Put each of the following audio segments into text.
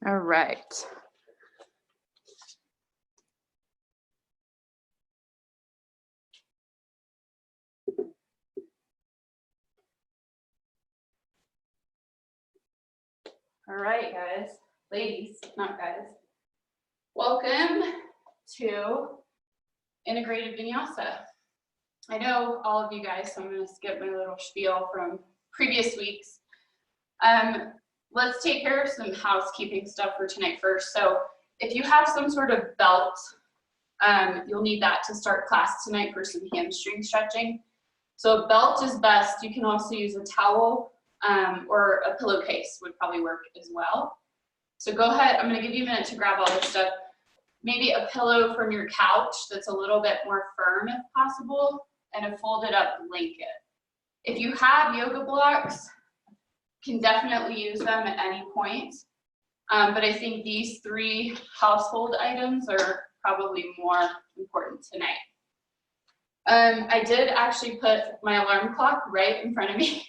All right. All right, guys, ladies, not guys. Welcome to Integrated Vinyasa. I know all of you guys, so I'm going to skip my little spiel from previous weeks. Let's take care of some housekeeping stuff for tonight first. So if you have some sort of belt, you'll need that to start class tonight for some hamstring stretching. So a belt is best. You can also use a towel or a pillowcase would probably work as well. So go ahead, I'm going to give you a minute to grab all this stuff. Maybe a pillow from your couch that's a little bit more firm if possible, and a folded up blanket. If you have yoga blocks, can definitely use them at any point. But I think these three household items are probably more important tonight. I did actually put my alarm clock right in front of me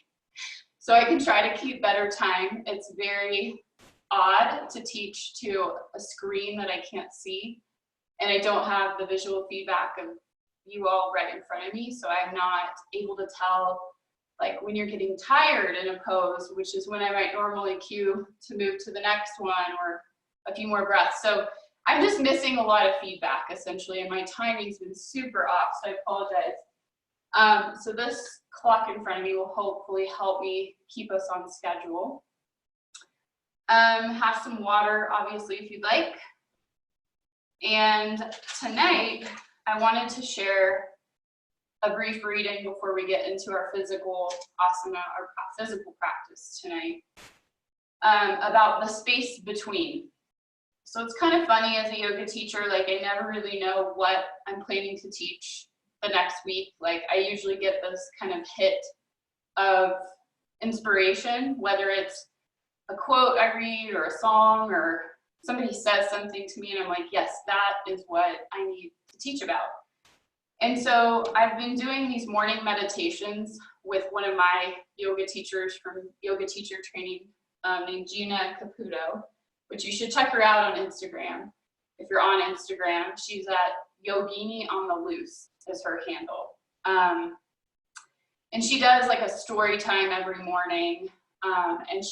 so I can try to keep better time. It's very odd to teach to a screen that I can't see, and I don't have the visual feedback of you all right in front of me, so I'm not able to tell like when you're getting tired in a pose, which is when I might normally cue to move to the next one or a few more breaths. So I'm just missing a lot of feedback essentially, and my timing's been super off, so I apologize. So this clock in front of me will hopefully help me keep us on schedule. Have some water, obviously, if you'd like. And tonight, I wanted to share a brief reading before we get into our physical asana, our physical practice tonight, about the space between. So it's kind of funny as a yoga teacher, like I never really know what I'm planning to teach the next week. Like I usually get this kind of hit of inspiration, whether it's a quote I read or a song or somebody says something to me and I'm like, yes, that is what I need to teach about. And so I've been doing these morning meditations with one of my yoga teachers from yoga teacher training named Gina Caputo, which you should check her out on Instagram. If you're on Instagram, she's at Yogini on the Loose is her handle. And she does like a story time every morning. And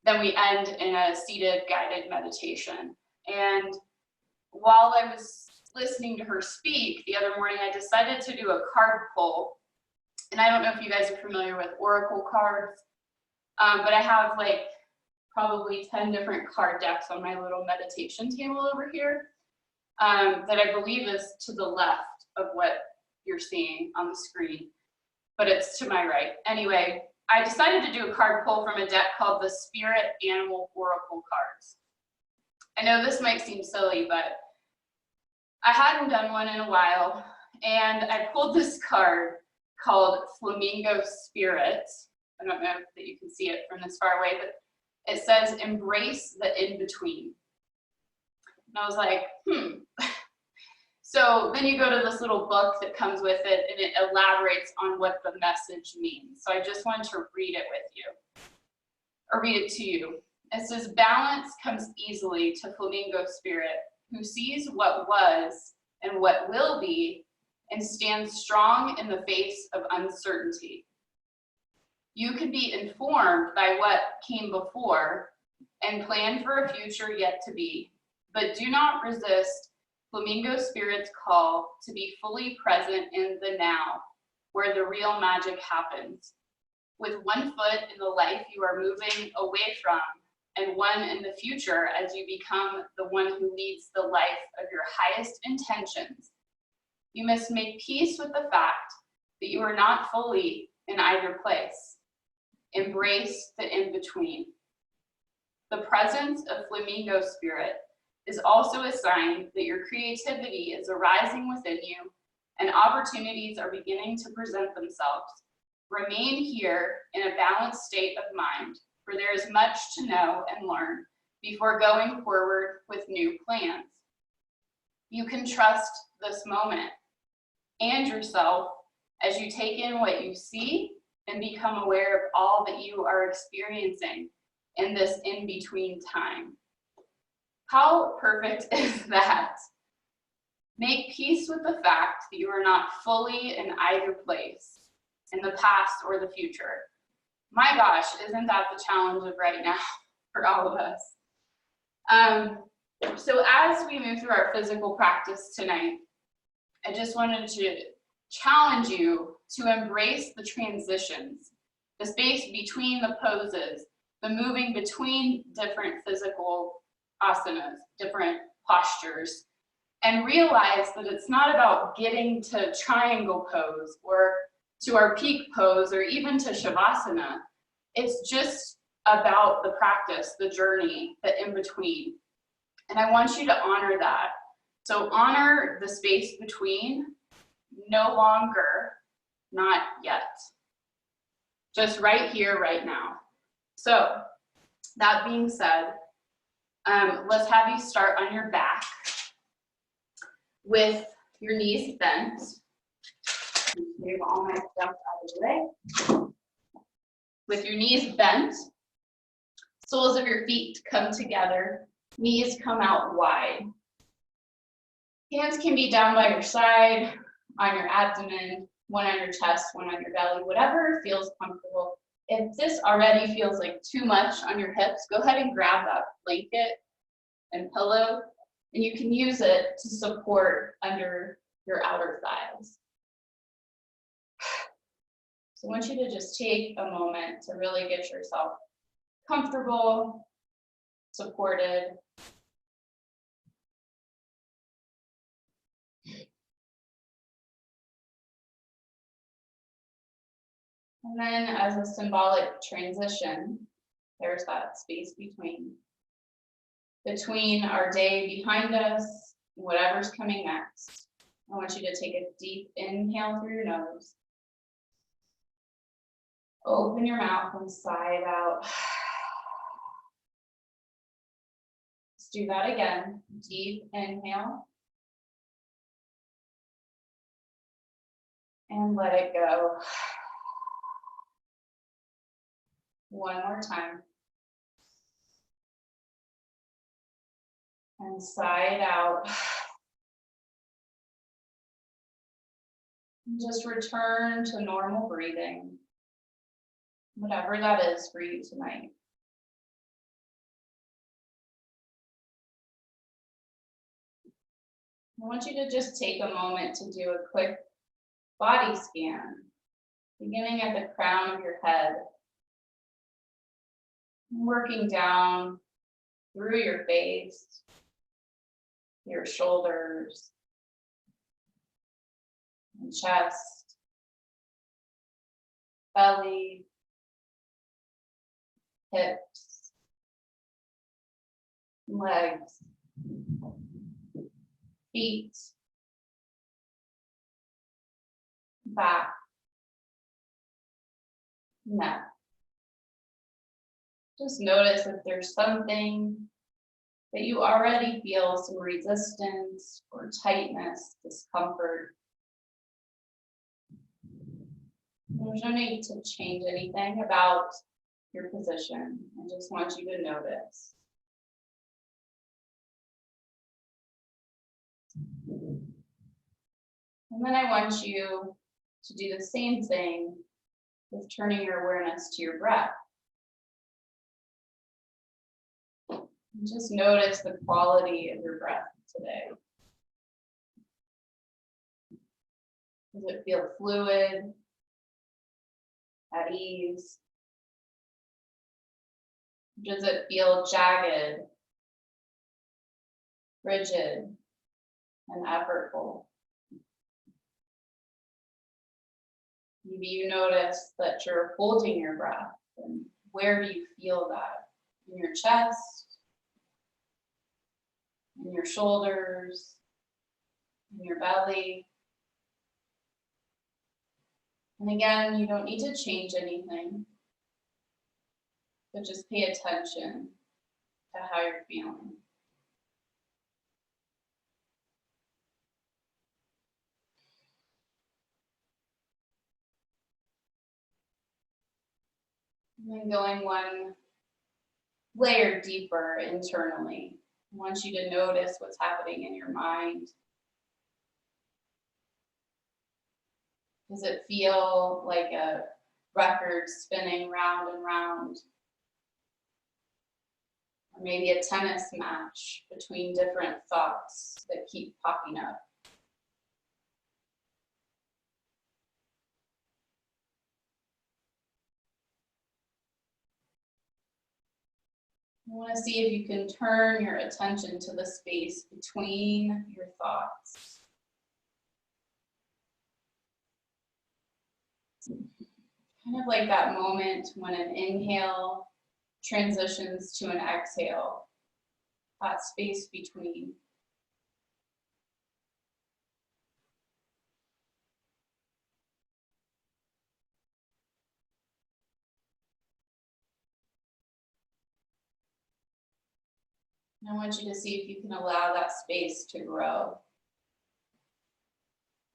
then we end in a seated guided meditation. And while I was listening to her speak the other morning, I decided to do a card pull. And I don't know if you guys are familiar with oracle cards, but I have like probably 10 different card decks on my little meditation table over here that I believe is to the left of what you're seeing on the screen, but it's to my right. Anyway, I decided to do a card pull from a deck called the Spirit Animal Oracle Cards. I know this might seem silly, but I hadn't done one in a while, and I pulled this card called Flamingo Spirit. I don't know that you can see it from this far away, but it says, embrace the in-between. And I was like, So then you go to this little book that comes with it, and it elaborates on what the message means. So I just wanted to read it with you, or read it to you. It says, balance comes easily to Flamingo Spirit, who sees what was and what will be, and stands strong in the face of uncertainty. You can be informed by what came before and plan for a future yet to be, but do not resist Flamingo Spirit's call to be fully present in the now, where the real magic happens. With one foot in the life you are moving away from, and one in the future as you become the one who leads the life of your highest intentions, you must make peace with the fact that you are not fully in either place. Embrace the in-between. The presence of Flamingo Spirit is also a sign that your creativity is arising within you and opportunities are beginning to present themselves. Remain here in a balanced state of mind, for there is much to know and learn before going forward with new plans. You can trust this moment and yourself as you take in what you see and become aware of all that you are experiencing in this in-between time. How perfect is that? Make peace with the fact that you are not fully in either place, in the past or the future. My gosh, isn't that the challenge of right now for all of us? So as we move through our physical practice tonight, I just wanted to challenge you to embrace the transitions, the space between the poses, the moving between different physical asanas, different postures, and realize that it's not about getting to triangle pose or to our peak pose or even to shavasana. It's just about the practice, the journey, the in-between. And I want you to honor that. So honor the space between, no longer, not yet. Just right here, right now. So that being said, let's have you start on your back with your knees bent. Move all my stuff out of the way. With your knees bent, soles of your feet come together, knees come out wide. Hands can be down by your side, on your abdomen, one on your chest, one on your belly, whatever feels comfortable. If this already feels like too much on your hips, go ahead and grab that blanket and pillow, and you can use it to support under your outer thighs. So I want you to just take a moment to really get yourself comfortable, supported. And then as a symbolic transition, there's that space between our day behind us, and whatever's coming next. I want you to take a deep inhale through your nose. Open your mouth and sigh it out. Let's do that again. Deep inhale. And let it go. One more time. And sigh it out. And just return to normal breathing, whatever that is for you tonight. I want you to just take a moment to do a quick body scan, beginning at the crown of your head, working down through your face, your shoulders, and chest, belly, hips, legs, feet, back, neck. Just notice if there's something that you already feel some resistance or tightness, discomfort. There's no need to change anything about your position. I just want you to notice. And then I want you to do the same thing with turning your awareness to your breath. And just notice the quality of your breath today. Does it feel fluid, at ease? Does it feel jagged, rigid, and effortful? Maybe you notice that you're holding your breath, and where do you feel that? In your chest, in your shoulders, in your belly. And again, you don't need to change anything, but just pay attention to how you're feeling. And then going one layer deeper internally. I want you to notice what's happening in your mind. Does it feel like a record spinning round and round? Or maybe a tennis match between different thoughts that keep popping up. I want to see if you can turn your attention to the space between your thoughts. Kind of like that moment when an inhale transitions to an exhale, that space between. And I want you to see if you can allow that space to grow.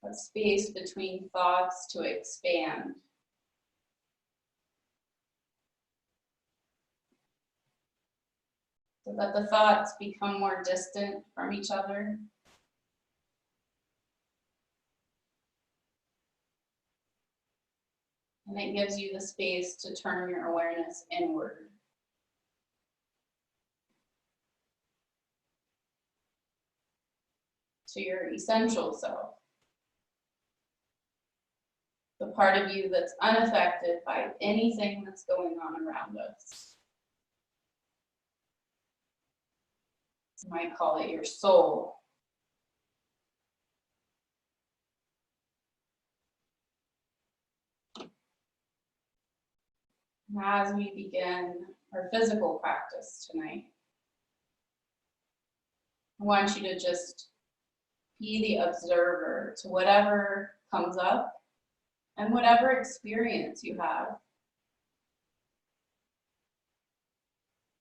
That space between thoughts to expand. So that the thoughts become more distant from each other. And it gives you the space to turn your awareness inward. To your essential self. The part of you that's unaffected by anything that's going on around us. You might call it your soul. As we begin our physical practice tonight, I want you to just be the observer to whatever comes up and whatever experience you have.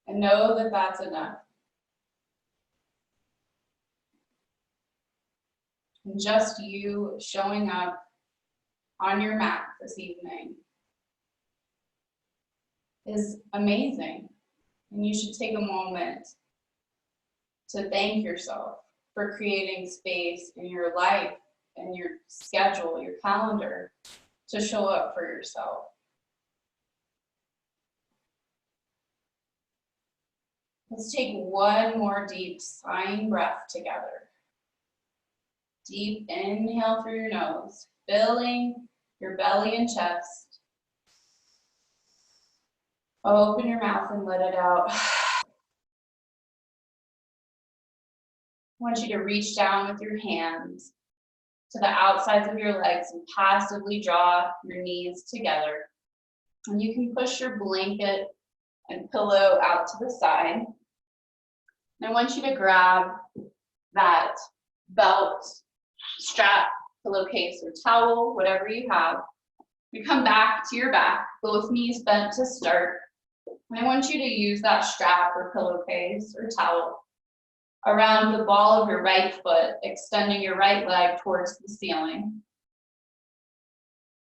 And know that that's enough. And just you showing up on your mat this evening is amazing. And you should take a moment to thank yourself for creating space in your life and your schedule, your calendar, to show up for yourself. Let's take one more deep sighing breath together. Deep inhale through your nose, filling your belly and chest. Open your mouth and let it out. I want you to reach down with your hands to the outsides of your legs and passively draw your knees together. And you can push your blanket and pillow out to the side. And I want you to grab that belt, strap, pillowcase, or towel, whatever you have. You come back to your back, both knees bent to start. And I want you to use that strap or pillowcase or towel around the ball of your right foot, extending your right leg towards the ceiling.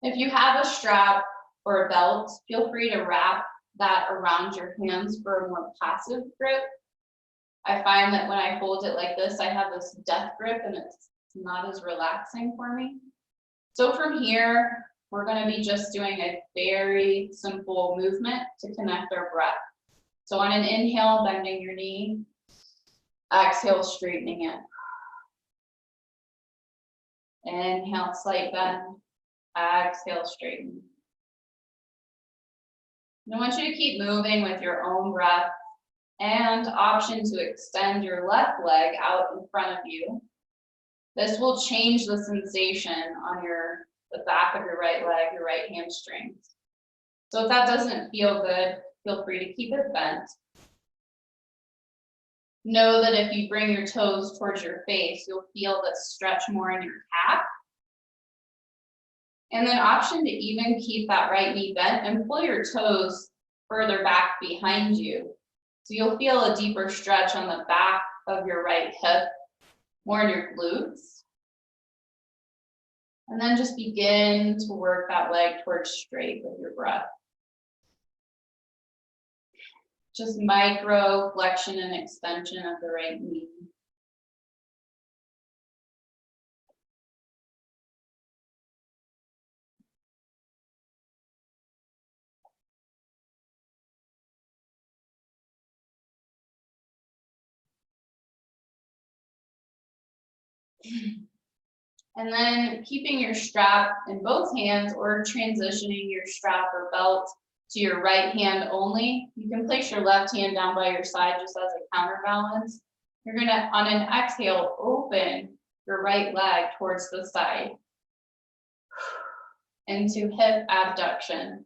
If you have a strap or a belt, feel free to wrap that around your hands for a more passive grip. I find that when I hold it like this, I have this death grip and it's not as relaxing for me. So from here, we're going to be just doing a very simple movement to connect our breath. So on an inhale, bending your knee, exhale, straightening it. Inhale, slight bend, exhale, straighten. And I want you to keep moving with your own breath and option to extend your left leg out in front of you. This will change the sensation on the back of your right leg, your right hamstrings. So if that doesn't feel good, feel free to keep it bent. Know that if you bring your toes towards your face, you'll feel the stretch more in your calf. And then option to even keep that right knee bent and pull your toes further back behind you. So you'll feel a deeper stretch on the back of your right hip, more in your glutes. And then just begin to work that leg towards straight with your breath. Just micro flexion and extension of the right knee. And then keeping your strap in both hands or transitioning your strap or belt to your right hand only. You can place your left hand down by your side just as a counterbalance. You're gonna, on an exhale, open your right leg towards the side into hip abduction.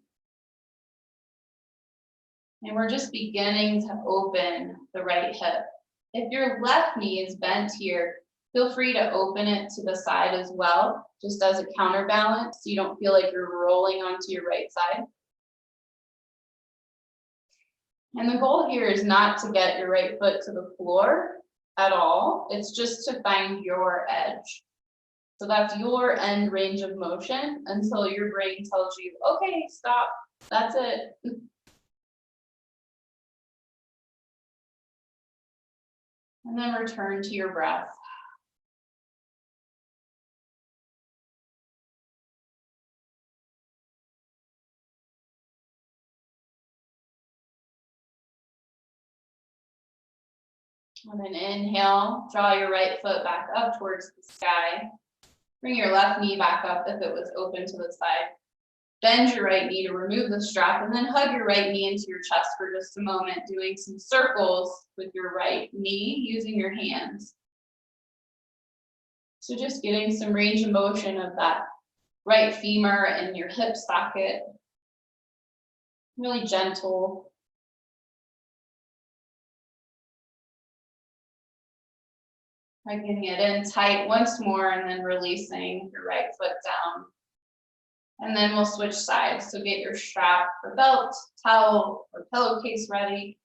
And we're just beginning to open the right hip. If your left knee is bent here, feel free to open it to the side as well, just as a counterbalance, so you don't feel like you're rolling onto your right side. And the goal here is not to get your right foot to the floor at all. It's just to find your edge. So that's your end range of motion until your brain tells you, okay, stop, that's it. And then return to your breath. And then inhale, draw your right foot back up towards the sky. Bring your left knee back up if it was open to the side. Bend your right knee to remove the strap, and then hug your right knee into your chest for just a moment, doing some circles with your right knee using your hands. So just getting some range of motion of that right femur and your hip socket. Really gentle. Getting it in tight once more and then releasing your right foot down. And then we'll switch sides. So get your strap or belt, towel, or pillowcase ready.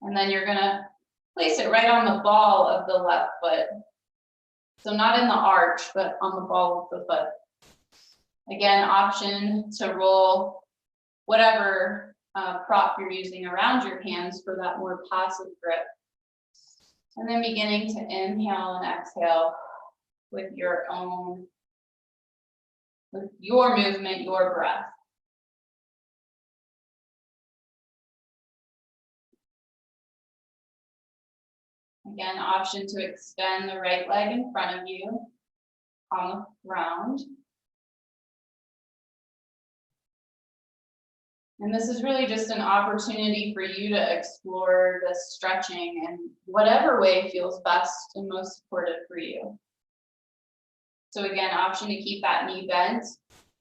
And then you're gonna place it right on the ball of the left foot. So not in the arch, but on the ball of the foot. Again, option to roll whatever prop you're using around your hands for that more passive grip. And then beginning to inhale and exhale with your movement, your breath. Again, option to extend the right leg in front of you on the ground. And this is really just an opportunity for you to explore the stretching in whatever way feels best and most supportive for you. So again, option to keep that knee bent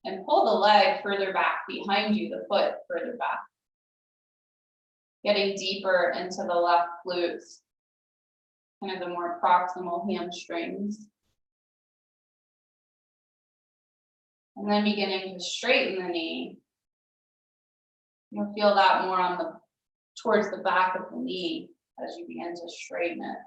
and pull the leg further back behind you, the foot further back. Getting deeper into the left glutes, kind of the more proximal hamstrings. And then beginning to straighten the knee. You'll feel that more towards the back of the knee as you begin to straighten it.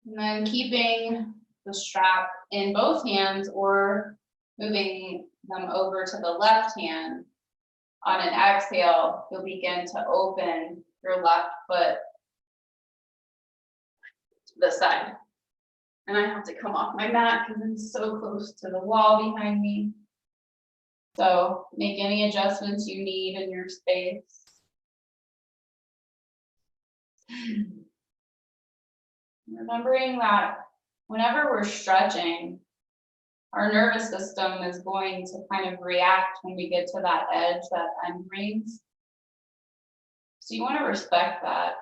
And then keeping the strap in both hands or moving them over to the left hand. On an exhale, you'll begin to open your left foot to the side. And I have to come off my mat because I'm so close to the wall behind me. So make any adjustments you need in your space. Remembering that whenever we're stretching, our nervous system is going to kind of react when we get to that edge, that end range. So you want to respect that.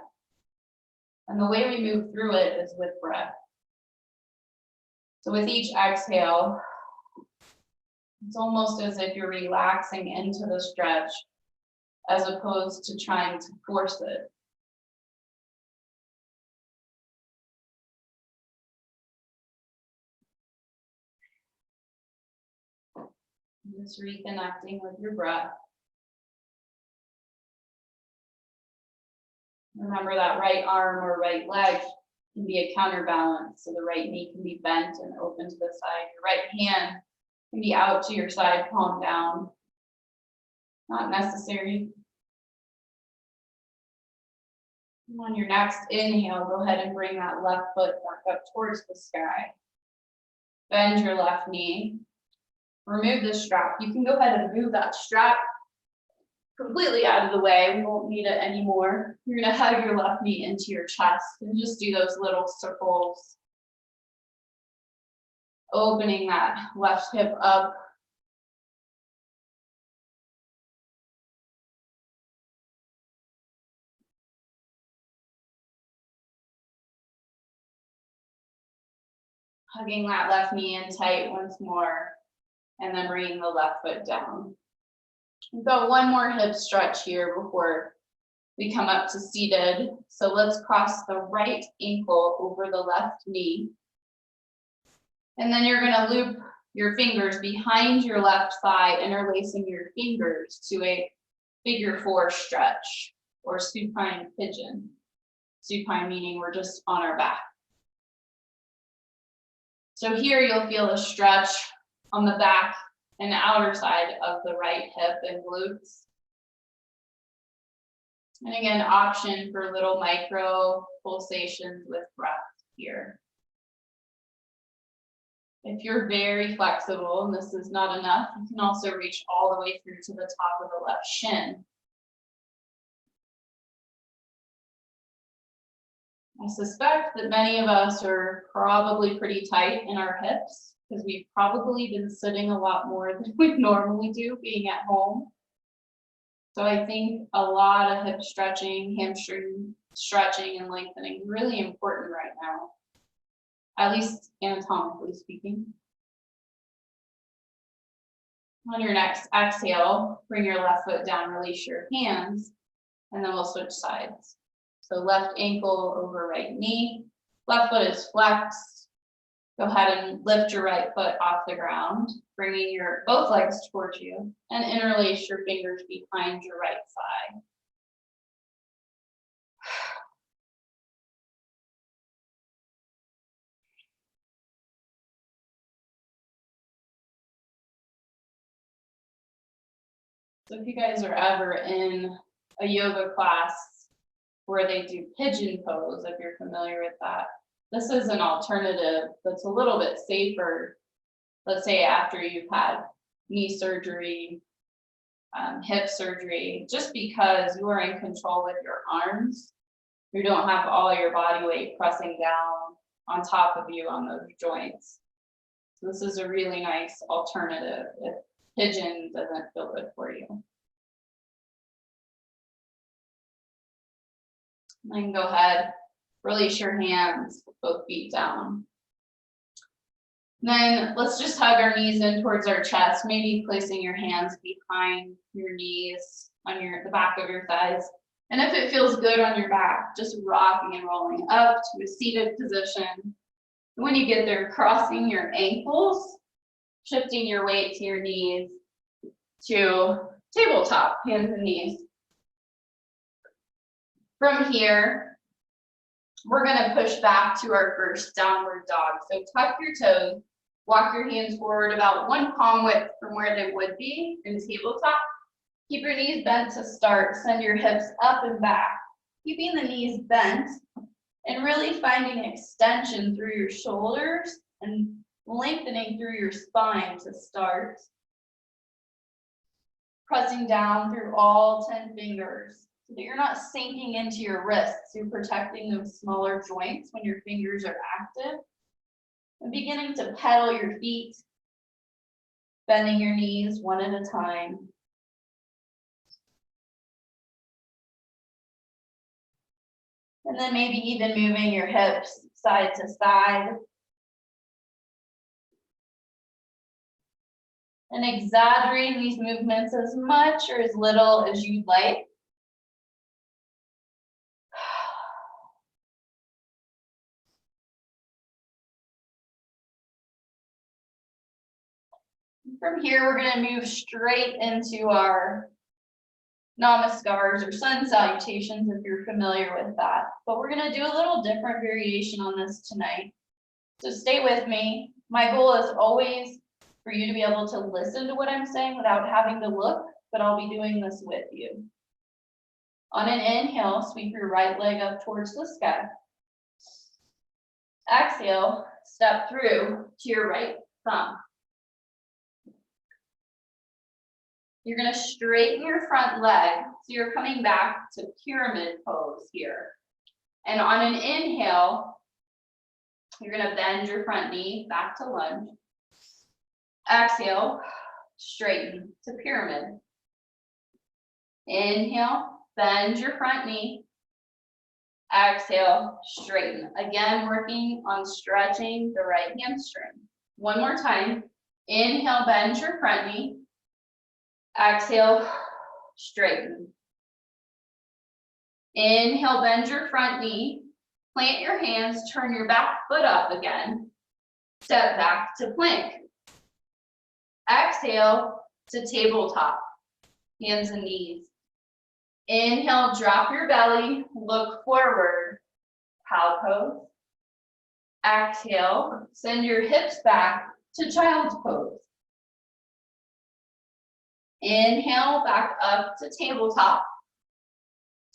And the way we move through it is with breath. So with each exhale, it's almost as if you're relaxing into the stretch as opposed to trying to force it. Just reconnecting with your breath. Remember that right arm or right leg can be a counterbalance. So the right knee can be bent and open to the side. Your right hand can be out to your side, palm down. Not necessary. On your next inhale, go ahead and bring that left foot back up towards the sky. Bend your left knee. Remove the strap. You can go ahead and move that strap completely out of the way. We won't need it anymore. You're going to hug your left knee into your chest and just do those little circles. Opening that left hip up. Hugging that left knee in tight once more, and then bringing the left foot down. We've got one more hip stretch here before we come up to seated. So let's cross the right ankle over the left knee. And then you're going to loop your fingers behind your left thigh, interlacing your fingers to a figure 4 stretch or supine pigeon. Supine meaning we're just on our back. So here you'll feel a stretch on the back and outer side of the right hip and glutes. And again, option for little micro pulsations with breath here. If you're very flexible and this is not enough, you can also reach all the way through to the top of the left shin. I suspect that many of us are probably pretty tight in our hips because we've probably been sitting a lot more than we normally do being at home. So I think a lot of hip stretching, hamstring stretching and lengthening is really important right now, at least anatomically speaking. On your next exhale, bring your left foot down, release your hands, and then we'll switch sides. So left ankle over right knee, left foot is flexed. Go ahead and lift your right foot off the ground, bringing your both legs towards you, and interlace your fingers behind your right thigh. So if you guys are ever in a yoga class where they do pigeon pose, if you're familiar with that, this is an alternative that's a little bit safer. Let's say after you've had knee surgery, hip surgery, just because you are in control with your arms, you don't have all your body weight pressing down on top of you on those joints. So this is a really nice alternative if pigeon doesn't feel good for you. Then go ahead, release your hands, both feet down. Then let's just hug our knees in towards our chest, maybe placing your hands behind your knees on the back of your thighs. And if it feels good on your back, just rocking and rolling up to a seated position. When you get there, crossing your ankles, shifting your weight to your knees to tabletop, hands and knees. From here, we're going to push back to our first downward dog. So tuck your toes, walk your hands forward about 1 palm width from where they would be in tabletop. Keep your knees bent to start. Send your hips up and back, keeping the knees bent and really finding extension through your shoulders and lengthening through your spine to start. Pressing down through all 10 fingers so that you're not sinking into your wrists. You're protecting those smaller joints when your fingers are active. And beginning to pedal your feet, bending your knees one at a time. And then maybe even moving your hips side to side. And exaggerating these movements as much or as little as you'd like. From here, we're going to move straight into our namaskars or sun salutations if you're familiar with that. But we're gonna do a little different variation on this tonight. So stay with me. My goal is always for you to be able to listen to what I'm saying without having to look, but I'll be doing this with you. On an inhale, sweep your right leg up towards the sky. Exhale, step through to your right thumb. You're going to straighten your front leg, so you're coming back to pyramid pose here. And on an inhale, you're going to bend your front knee back to lunge. Exhale, straighten to pyramid. Inhale, bend your front knee. Exhale, straighten. Again, working on stretching the right hamstring. One more time. Inhale, bend your front knee. Exhale, straighten. Inhale, bend your front knee. Plant your hands, turn your back foot up again. Step back to plank. Exhale to tabletop, hands and knees. Inhale, drop your belly, look forward, cow pose. Exhale, send your hips back to child's pose. Inhale, back up to tabletop.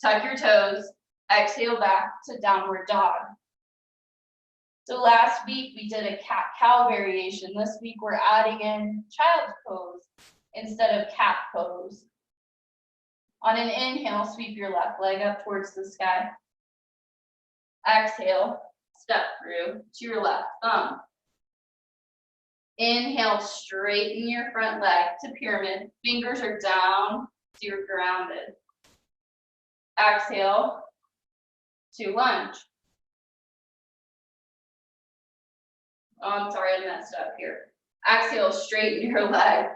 Tuck your toes. Exhale back to downward dog. So last week we did a cat-cow variation. This week we're adding in child's pose instead of cat pose. On an inhale, sweep your left leg up towards the sky. Exhale, step through to your left thumb. Inhale, straighten your front leg to pyramid. Fingers are down, so you're grounded. Exhale to lunge. Oh, I'm sorry, I messed up here. Exhale, straighten your leg.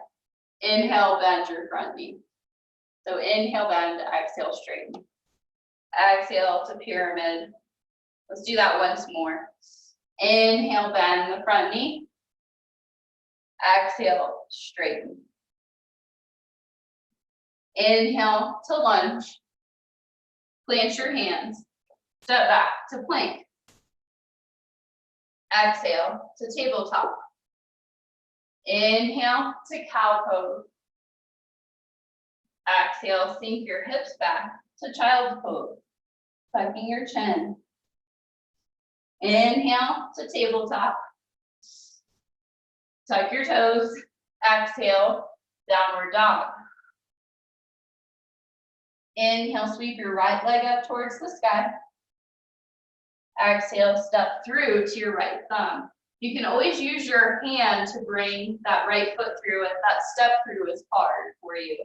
Inhale, bend your front knee. So inhale, bend, exhale, straighten. Exhale to pyramid. Let's do that once more. Inhale, bend the front knee. Exhale, straighten. Inhale to lunge. Plant your hands. Step back to plank. Exhale to tabletop. Inhale to cow pose. Exhale, sink your hips back to child's pose, tucking your chin. Inhale to tabletop. Tuck your toes. Exhale, downward dog. Inhale, sweep your right leg up towards the sky. Exhale, step through to your right thumb. You can always use your hand to bring that right foot through if that step through is hard for you.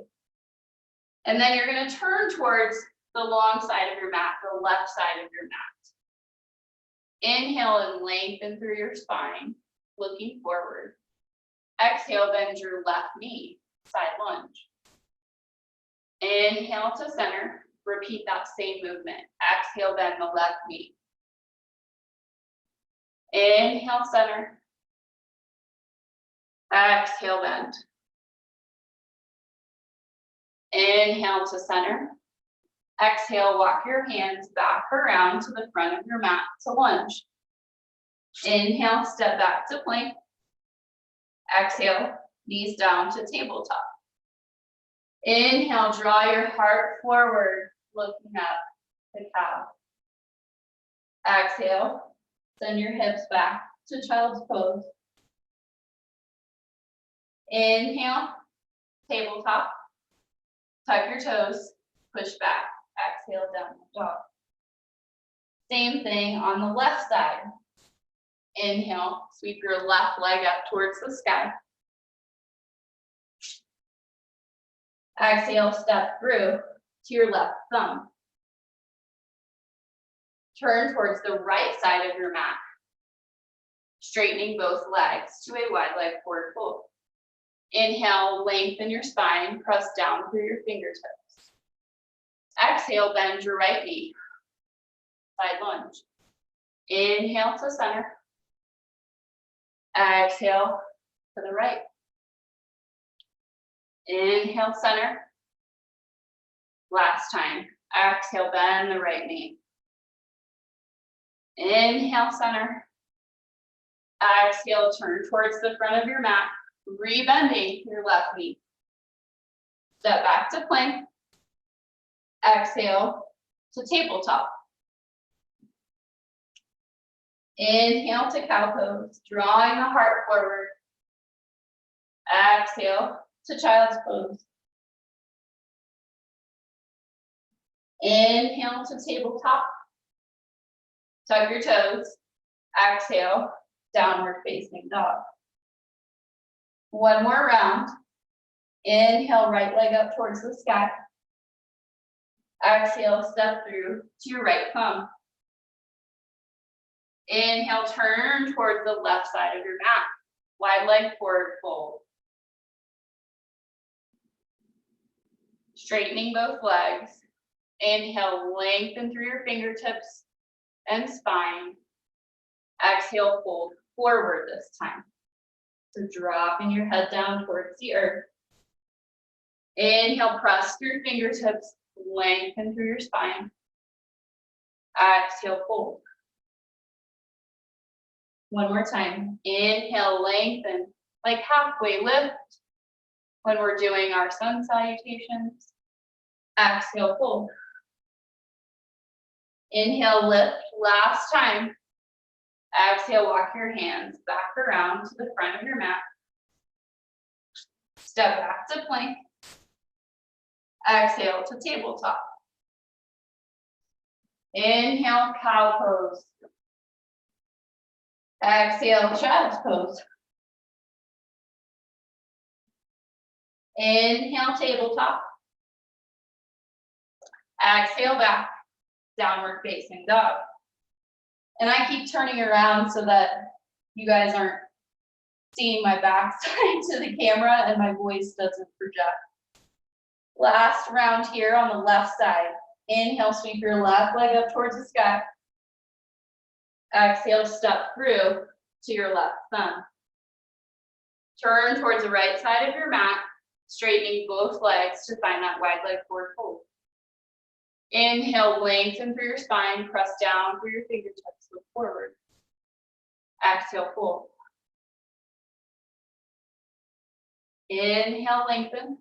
And then you're going to turn towards the long side of your mat, the left side of your mat. Inhale and lengthen through your spine, looking forward. Exhale, bend your left knee, side lunge. Inhale to center, repeat that same movement. Exhale, bend the left knee. Inhale, center. Exhale, bend. Inhale to center. Exhale, walk your hands back around to the front of your mat to lunge. Inhale, step back to plank. Exhale, knees down to tabletop. Inhale, draw your heart forward, looking up to cow. Exhale, send your hips back to child's pose. Inhale, tabletop. Tuck your toes, push back. Exhale, downward dog. Same thing on the left side. Inhale, sweep your left leg up towards the sky. Exhale, step through to your left thumb. Turn towards the right side of your mat, straightening both legs to a wide leg forward fold. Inhale, lengthen your spine, press down through your fingertips. Exhale, bend your right knee, side lunge. Inhale to center. Exhale to the right. Inhale, center. Last time. Exhale, bend the right knee. Inhale, center. Exhale, turn towards the front of your mat, rebending your left knee. Step back to plank. Exhale to tabletop. Inhale to cow pose, drawing the heart forward. Exhale to child's pose. Inhale to tabletop. Tuck your toes. Exhale, downward facing dog. One more round. Inhale, right leg up towards the sky. Exhale, step through to your right thumb. Inhale, turn towards the left side of your mat. Wide leg forward fold. Straightening both legs. Inhale, lengthen through your fingertips and spine. Exhale, fold forward this time. So dropping your head down towards the earth. Inhale, press through your fingertips, lengthen through your spine. Exhale, fold. One more time. Inhale, lengthen, like halfway lift when we're doing our sun salutations. Exhale, fold. Inhale, lift, last time. Exhale, walk your hands back around to the front of your mat. Step back to plank. Exhale to tabletop. Inhale, cow pose. Exhale, child's pose. Inhale, tabletop. Exhale, back, downward facing dog. And I keep turning around so that you guys aren't seeing my backside to the camera and my voice doesn't project. Last round here on the left side. Inhale, sweep your left leg up towards the sky. Exhale, step through to your left thumb. Turn towards the right side of your mat, straightening both legs to find that wide leg forward fold. Inhale, lengthen through your spine, press down through your fingertips, look forward. Exhale, fold. Inhale, lengthen.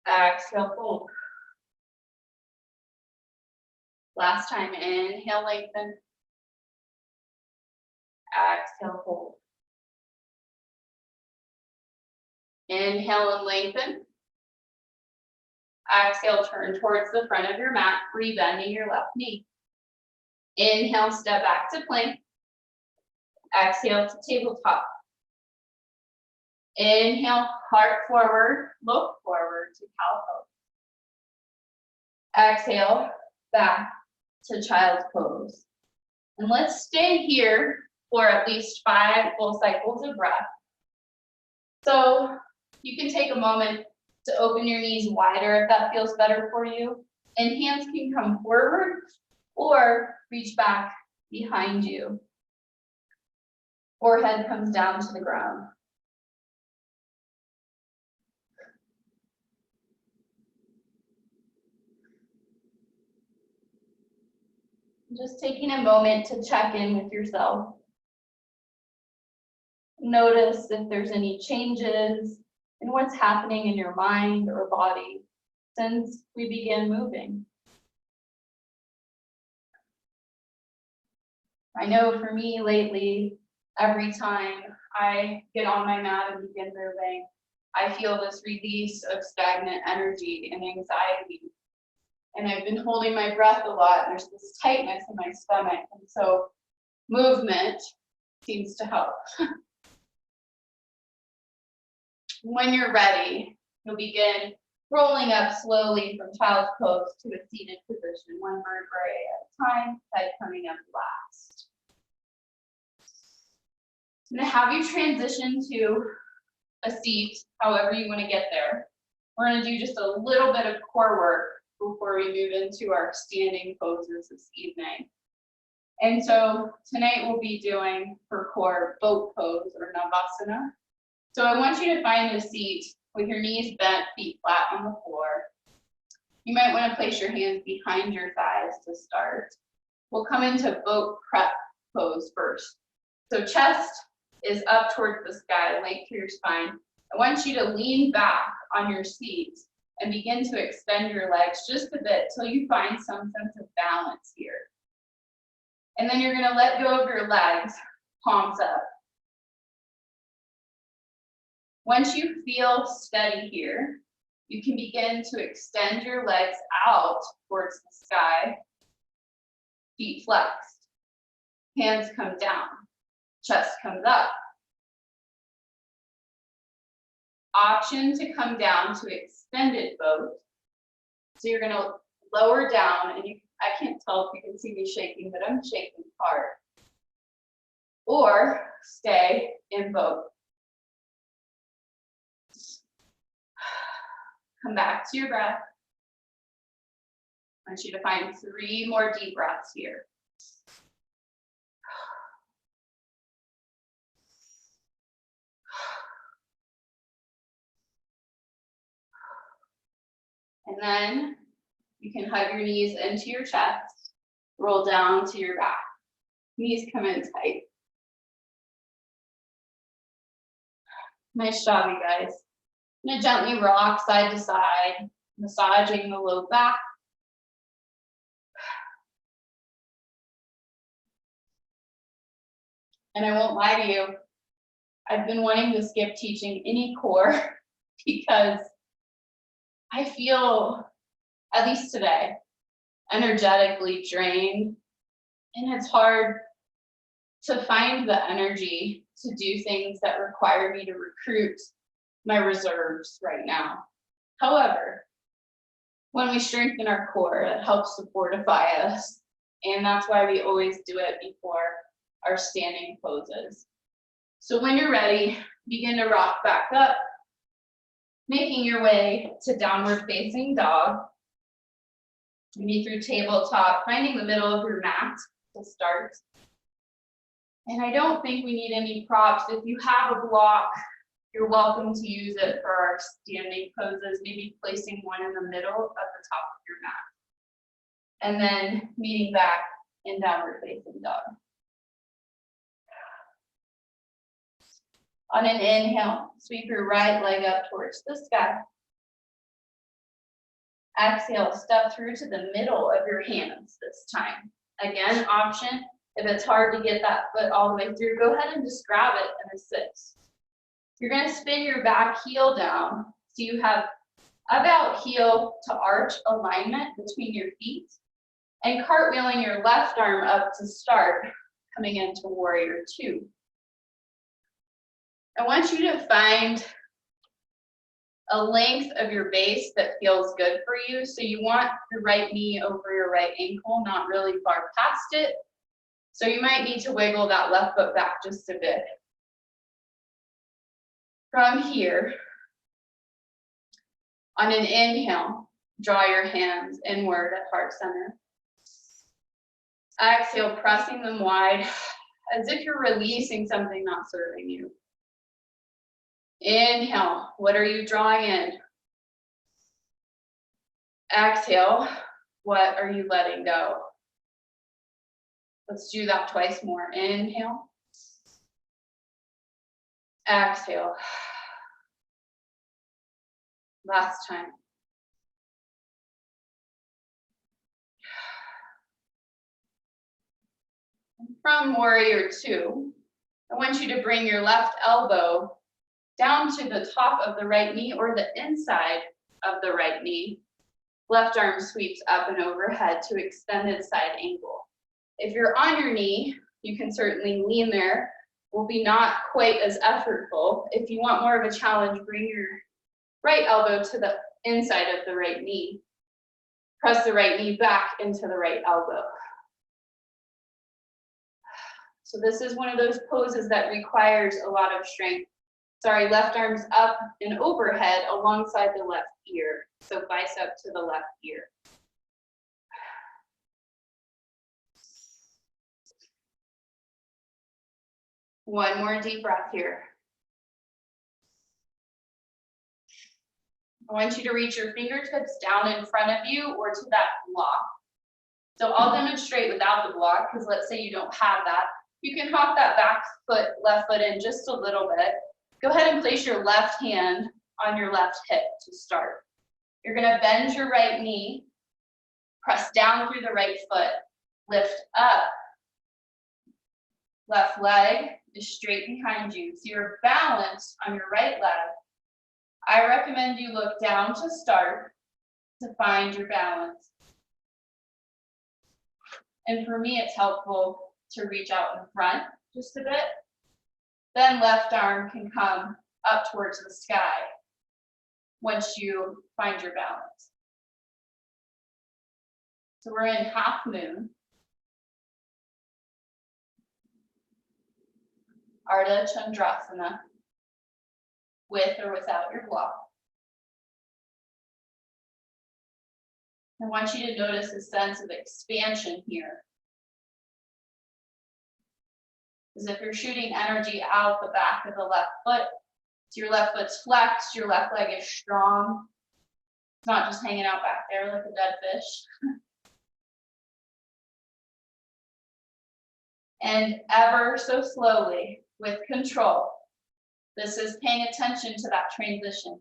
Exhale, fold. Last time, inhale, lengthen. Exhale, fold. Inhale and lengthen. Exhale, turn towards the front of your mat, rebending your left knee. Inhale, step back to plank. Exhale to tabletop. Inhale, heart forward, look forward to cow pose. Exhale, back to child's pose. And let's stay here for at least 5 full cycles of breath. So you can take a moment to open your knees wider if that feels better for you. And hands can come forward or reach back behind you. Forehead comes down to the ground. Just taking a moment to check in with yourself. Notice if there's any changes in what's happening in your mind or body since we began moving. I know for me lately, every time I get on my mat and begin moving, I feel this release of stagnant energy and anxiety. And I've been holding my breath a lot, and there's this tightness in my stomach. And so movement seems to help. When you're ready, you'll begin rolling up slowly from child's pose to a seated position, one vertebrae at a time, head coming up last. I'm going to have you transition to a seat, however you want to get there. We're going to do just a little bit of core work before we move into our standing poses this evening. And so tonight we'll be doing for core boat pose or navasana. So I want you to find a seat with your knees bent, feet flat on the floor. You might want to place your hands behind your thighs to start. We'll come into boat prep pose first. So chest is up towards the sky, length through your spine. I want you to lean back on your seat and begin to extend your legs just a bit till you find some sense of balance here. And then you're going to let go of your legs, palms up. Once you feel steady here, you can begin to extend your legs out towards the sky, feet flexed, hands come down, chest comes up. Option to come down to extended boat. So you're going to lower down, and I can't tell if you can see me shaking, but I'm shaking hard. Or stay in boat. Come back to your breath. I want you to find 3 more deep breaths here. And then you can hug your knees into your chest, roll down to your back. Knees come in tight. Nice job, you guys. I'm gonna gently rock side to side, massaging the low back. And I won't lie to you, I've been wanting to skip teaching any core because I feel, at least today, energetically drained. And it's hard to find the energy to do things that require me to recruit my reserves right now. However, when we strengthen our core, it helps to fortify us. And that's why we always do it before our standing poses. So when you're ready, begin to rock back up, making your way to downward facing dog. Maybe through tabletop, finding the middle of your mat to start. And I don't think we need any props. If you have a block, you're welcome to use it for our standing poses, maybe placing one in the middle at the top of your mat. And then meeting back in downward facing dog. On an inhale, sweep your right leg up towards the sky. Exhale, step through to the middle of your hands this time. Again, option, if it's hard to get that foot all the way through, go ahead and just grab it and assist. You're going to spin your back heel down so you have about heel to arch alignment between your feet, and cartwheeling your left arm up to start, coming into warrior 2. I want you to find a length of your base that feels good for you. So you want your right knee over your right ankle, not really far past it. So you might need to wiggle that left foot back just a bit. From here, on an inhale, draw your hands inward at heart center. Exhale, pressing them wide, as if you're releasing something not serving you. Inhale, what are you drawing in? Exhale, what are you letting go? Let's do that twice more. Inhale. Exhale. Last time. From warrior 2, I want you to bring your left elbow down to the top of the right knee or the inside of the right knee. Left arm sweeps up and overhead to extended side angle. If you're on your knee, you can certainly lean there. Will be not quite as effortful. If you want more of a challenge, bring your right elbow to the inside of the right knee. Press the right knee back into the right elbow. So this is one of those poses that requires a lot of strength. Sorry, left arm's up and overhead alongside the left ear. So bicep to the left ear. One more deep breath here. I want you to reach your fingertips down in front of you or to that block. So I'll demonstrate without the block, because let's say you don't have that. You can hop that back foot, left foot in just a little bit. Go ahead and place your left hand on your left hip to start. You're gonna bend your right knee, press down through the right foot, lift up. Left leg is straight behind you. So you're balanced on your right leg. I recommend you look down to start to find your balance. And for me, it's helpful to reach out in front just a bit. Then left arm can come up towards the sky once you find your balance. So we're in half moon. Ardha Chandrasana, with or without your block. I want you to notice a sense of expansion here. As if you're shooting energy out the back of the left foot. So your left foot's flexed, your left leg is strong. It's not just hanging out back there like a dead fish. And ever so slowly, with control, this is paying attention to that transition.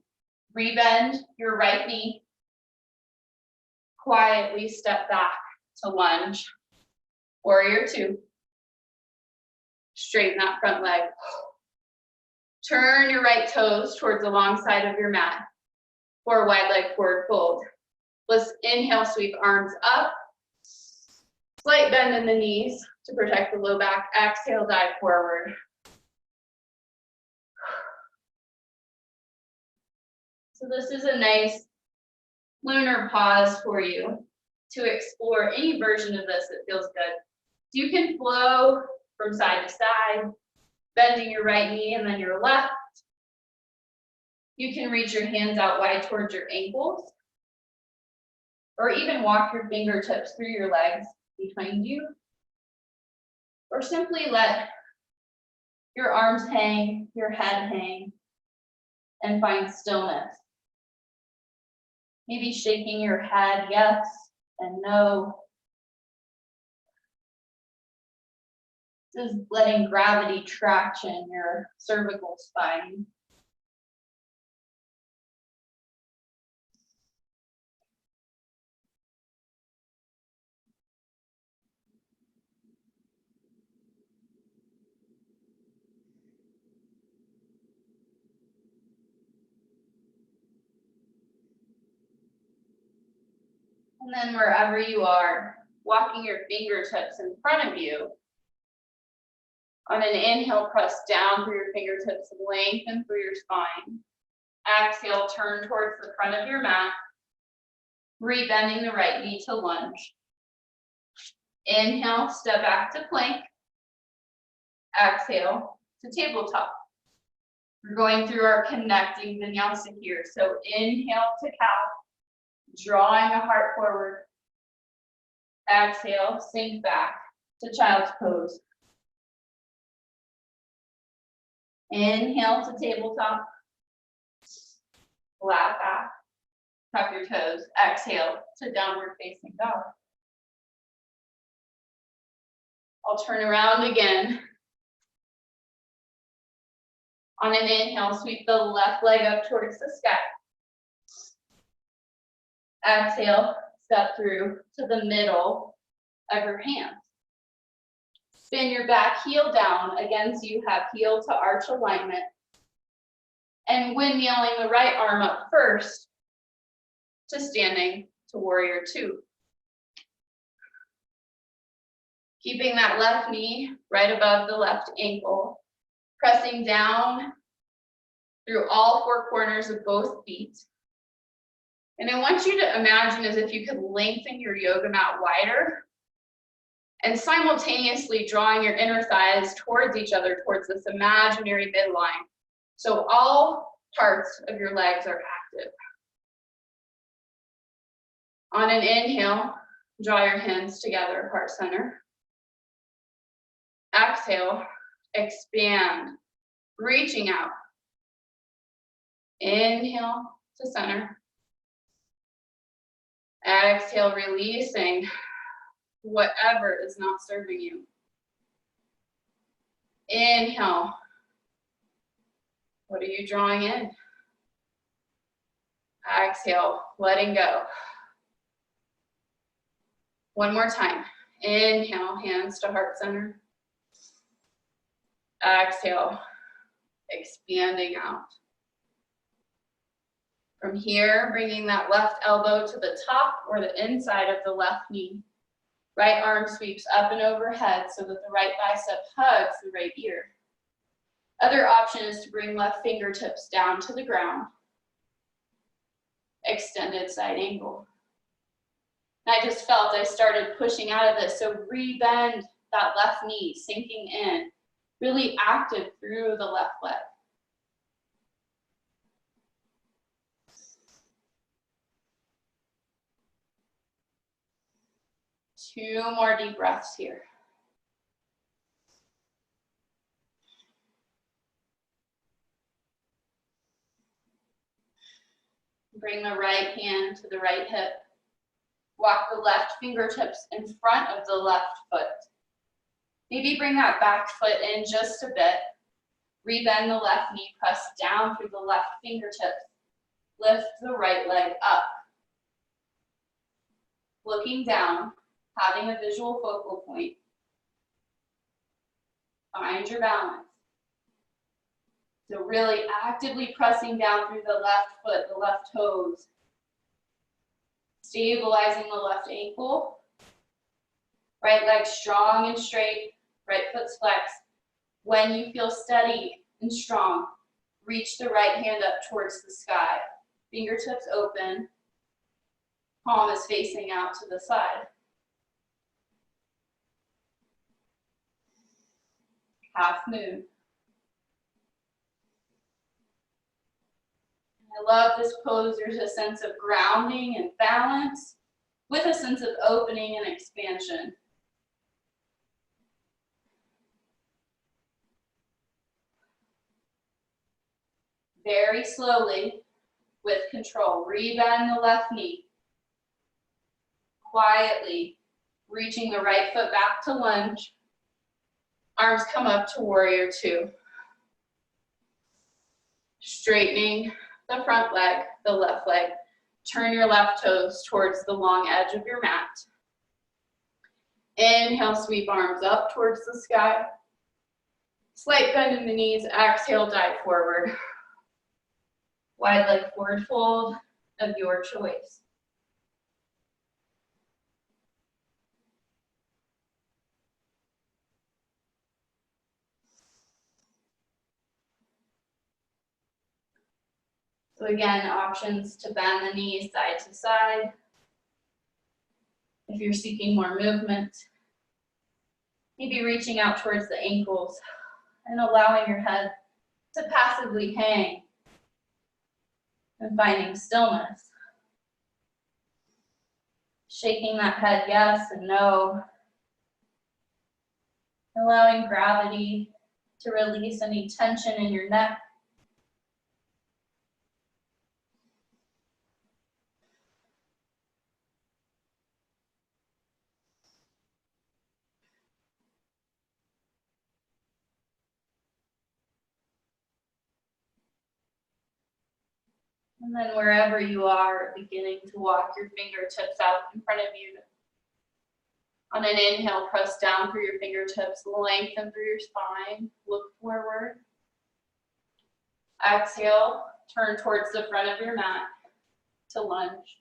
Rebend your right knee. Quietly step back to lunge. Warrior two. Straighten that front leg. Turn your right toes towards the long side of your mat for wide leg forward fold. Let's inhale, sweep arms up. Slight bend in the knees to protect the low back. Exhale, dive forward. So this is a nice lunar pause for you to explore any version of this that feels good. So you can flow from side to side, bending your right knee and then your left. You can reach your hands out wide towards your ankles, or even walk your fingertips through your legs behind you, or simply let your arms hang, your head hang, and find stillness. Maybe shaking your head yes and no. This is letting gravity traction your cervical spine. And then wherever you are, walking your fingertips in front of you. On an inhale, press down through your fingertips, lengthen through your spine. Exhale, turn towards the front of your mat, rebending the right knee to lunge. Inhale, step back to plank. Exhale to tabletop. We're going through our connecting vinyasa here. So inhale to cow, drawing a heart forward. Exhale, sink back to child's pose. Inhale to tabletop. Flat back. Tuck your toes. Exhale to downward facing dog. I'll turn around again. On an inhale, sweep the left leg up towards the sky. Exhale, step through to the middle of your hands. Spin your back heel down. Again, so you have heel to arch alignment. And windmilling the right arm up first to standing to warrior two. Keeping that left knee right above the left ankle. Pressing down through all four corners of both feet. And I want you to imagine as if you could lengthen your yoga mat wider and simultaneously drawing your inner thighs towards each other, towards this imaginary midline. So all parts of your legs are active. On an inhale, draw your hands together, heart center. Exhale, expand, reaching out. Inhale, to center. Exhale, releasing whatever is not serving you. Inhale. What are you drawing in? Exhale, letting go. One more time. Inhale, hands to heart center. Exhale, expanding out. From here, bringing that left elbow to the top or the inside of the left knee. Right arm sweeps up and overhead so that the right bicep hugs the right ear. Other option is to bring left fingertips down to the ground. Extended side angle. And I just felt I started pushing out of this, so rebend that left knee, sinking in, really active through the left leg. Two more deep breaths here. Bring the right hand to the right hip. Walk the left fingertips in front of the left foot. Maybe bring that back foot in just a bit. Rebend the left knee, press down through the left fingertips. Lift the right leg up. Looking down, having a visual focal point. Find your balance. So really actively pressing down through the left foot, the left toes. Stabilizing the left ankle. Right leg strong and straight, right foot's flexed. When you feel steady and strong, reach the right hand up towards the sky. Fingertips open, palm is facing out to the side. Half moon. I love this pose. There's a sense of grounding and balance with a sense of opening and expansion. Very slowly, with control, rebend the left knee. Quietly, reaching the right foot back to lunge. Arms come up to warrior two. Straightening the front leg, the left leg. Turn your left toes towards the long edge of your mat. Inhale, sweep arms up towards the sky. Slight bend in the knees, exhale, dive forward. Wide leg forward fold of your choice. So again, options to bend the knees side to side. If you're seeking more movement, maybe reaching out towards the ankles and allowing your head to passively hang and finding stillness. Shaking that head yes and no. Allowing gravity to release any tension in your neck. And then wherever you are, beginning to walk your fingertips out in front of you. On an inhale, press down through your fingertips, lengthen through your spine, look forward. Exhale, turn towards the front of your mat to lunge.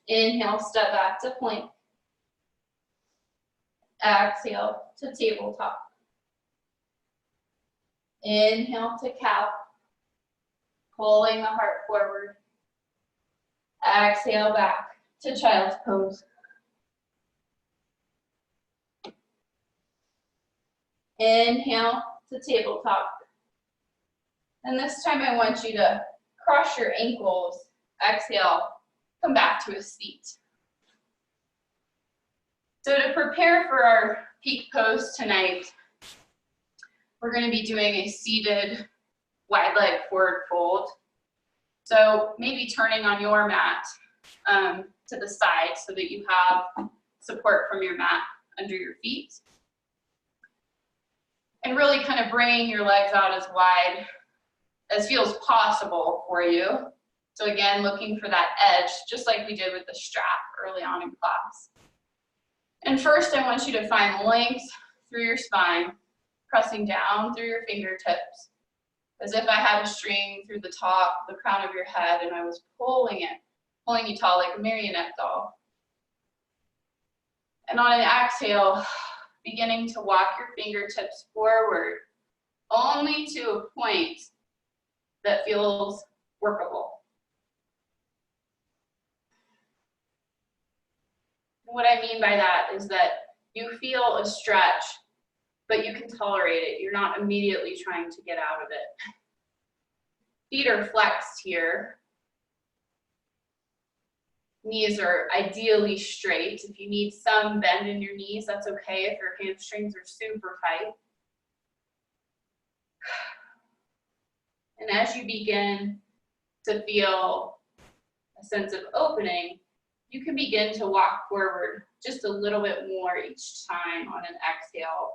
Inhale, step back to plank. Exhale to tabletop. Inhale to cow. Pulling the heart forward. Exhale back to child's pose. Inhale to tabletop. And this time I want you to cross your ankles. Exhale, come back to a seat. So to prepare for our peak pose tonight, we're going to be doing a seated wide leg forward fold. So maybe turning on your mat to the side so that you have support from your mat under your feet. And really kind of bringing your legs out as wide as feels possible for you. So again, looking for that edge, just like we did with the strap early on in class. And first, I want you to find length through your spine, pressing down through your fingertips, as if I had a string through the top, the crown of your head, and I was pulling you tall like a marionette doll. And on an exhale, beginning to walk your fingertips forward, only to a point that feels workable. And what I mean by that is that you feel a stretch, but you can tolerate it. You're not immediately trying to get out of it. Feet are flexed here. Knees are ideally straight. If you need some bend in your knees, that's okay if your hamstrings are super tight. And as you begin to feel a sense of opening, you can begin to walk forward just a little bit more each time on an exhale.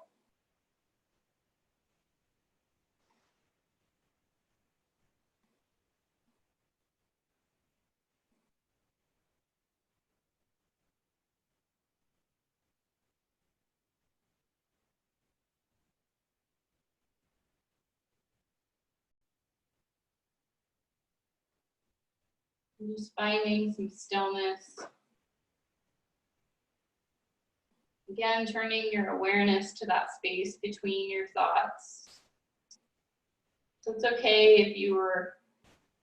And just finding some stillness. Again, turning your awareness to that space between your thoughts. So it's okay if you were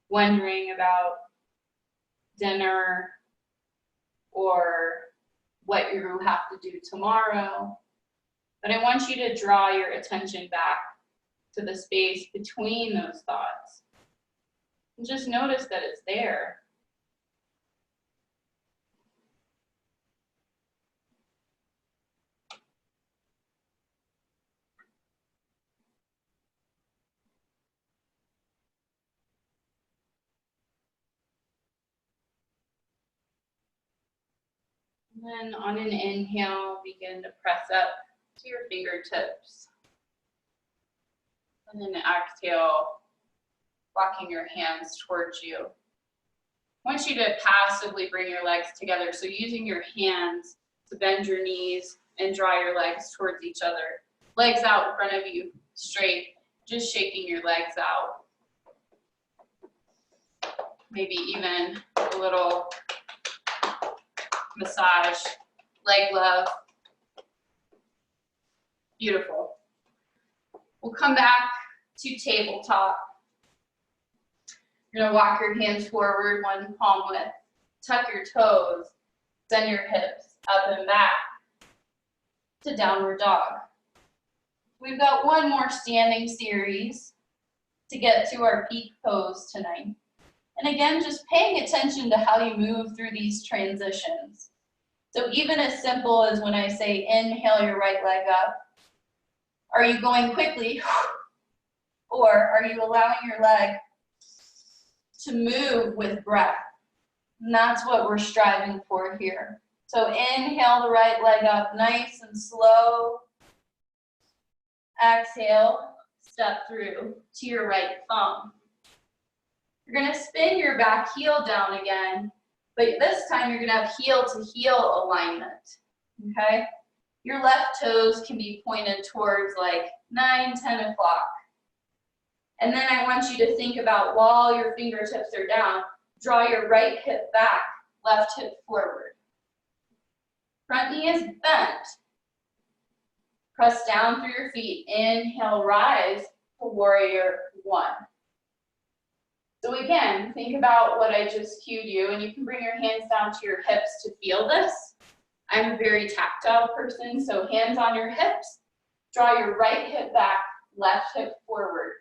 wondering about dinner or what you have to do tomorrow. But I want you to draw your attention back to the space between those thoughts. And just notice that it's there. And then on an inhale, begin to press up to your fingertips. And then exhale, walking your hands towards you. I want you to passively bring your legs together. So using your hands to bend your knees and draw your legs towards each other. Legs out in front of you, straight, just shaking your legs out. Maybe even a little massage, leg love. Beautiful. We'll come back to tabletop. You're gonna walk your hands forward, one palm width. Tuck your toes, send your hips up and back to downward dog. We've got one more standing series to get to our peak pose tonight. And again, just paying attention to how you move through these transitions. So even as simple as when I say inhale your right leg up, are you going quickly or are you allowing your leg to move with breath? And that's what we're striving for here. So inhale the right leg up nice and slow. Exhale, step through to your right thumb. You're gonna spin your back heel down again, but this time you're gonna have heel to heel alignment, okay? Your left toes can be pointed towards like 9, 10 o'clock. And then I want you to think about while your fingertips are down, draw your right hip back, left hip forward. Front knee is bent. Press down through your feet. Inhale, rise to warrior one. So again, think about what I just cued you, and you can bring your hands down to your hips to feel this. I'm a very tactile person, so hands on your hips. Draw your right hip back, left hip forward.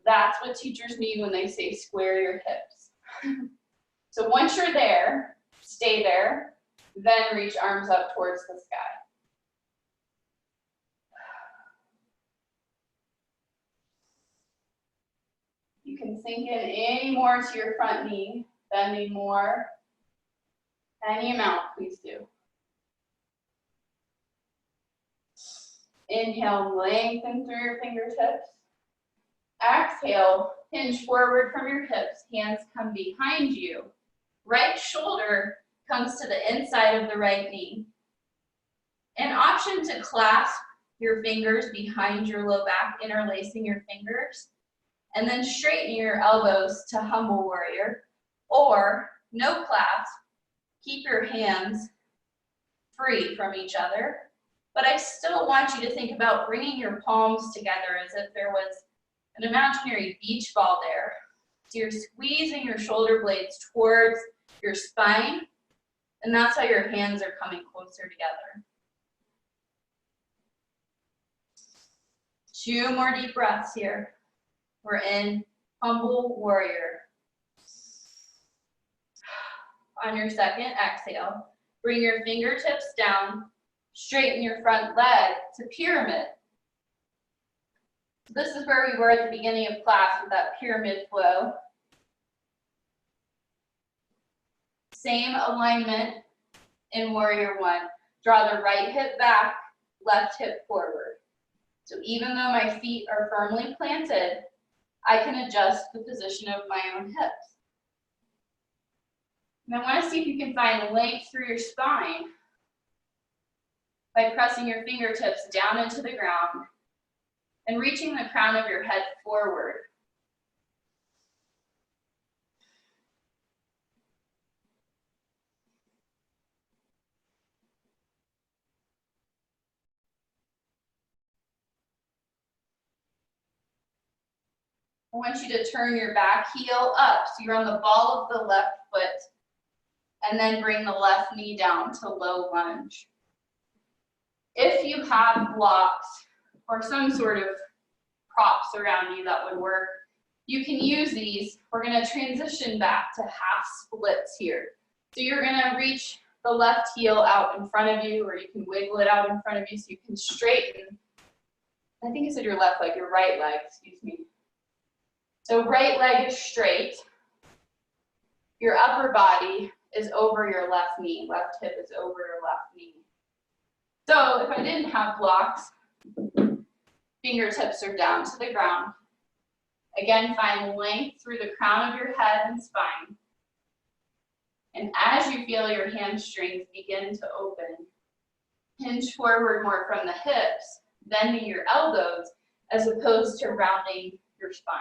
That's what teachers mean when they say square your hips. So once you're there, stay there, then reach arms up towards the sky. You can sink in any more to your front knee, bending more. Any amount, please do. Inhale, lengthen through your fingertips. Exhale, hinge forward from your hips, hands come behind you. Right shoulder comes to the inside of the right knee. An option to clasp your fingers behind your low back, interlacing your fingers, and then straighten your elbows to humble warrior, or no clasp, keep your hands free from each other, but I still want you to think about bringing your palms together as if there was an imaginary beach ball there. So you're squeezing your shoulder blades towards your spine, and that's how your hands are coming closer together. 2 more deep breaths here. We're in humble warrior. On your second exhale, bring your fingertips down, straighten your front leg to pyramid. So this is where we were at the beginning of class with that pyramid flow. Same alignment in warrior 1. Draw the right hip back, left hip forward. So even though my feet are firmly planted, I can adjust the position of my own hips. And I want to see if you can find length through your spine by pressing your fingertips down into the ground and reaching the crown of your head forward. I want you to turn your back heel up, so you're on the ball of the left foot, and then bring the left knee down to low lunge. If you have blocks or some sort of props around you that would work, you can use these. We're going to transition back to half splits here. So you're going to reach the left heel out in front of you, or you can wiggle it out in front of you so you can straighten. I think you said your left leg, your right leg, excuse me. So right leg is straight. Your upper body is over your left knee. Left hip is over your left knee. So if I didn't have blocks, fingertips are down to the ground. Again, find length through the crown of your head and spine. And as you feel your hamstrings begin to open, hinge forward more from the hips, bending your elbows as opposed to rounding your spine.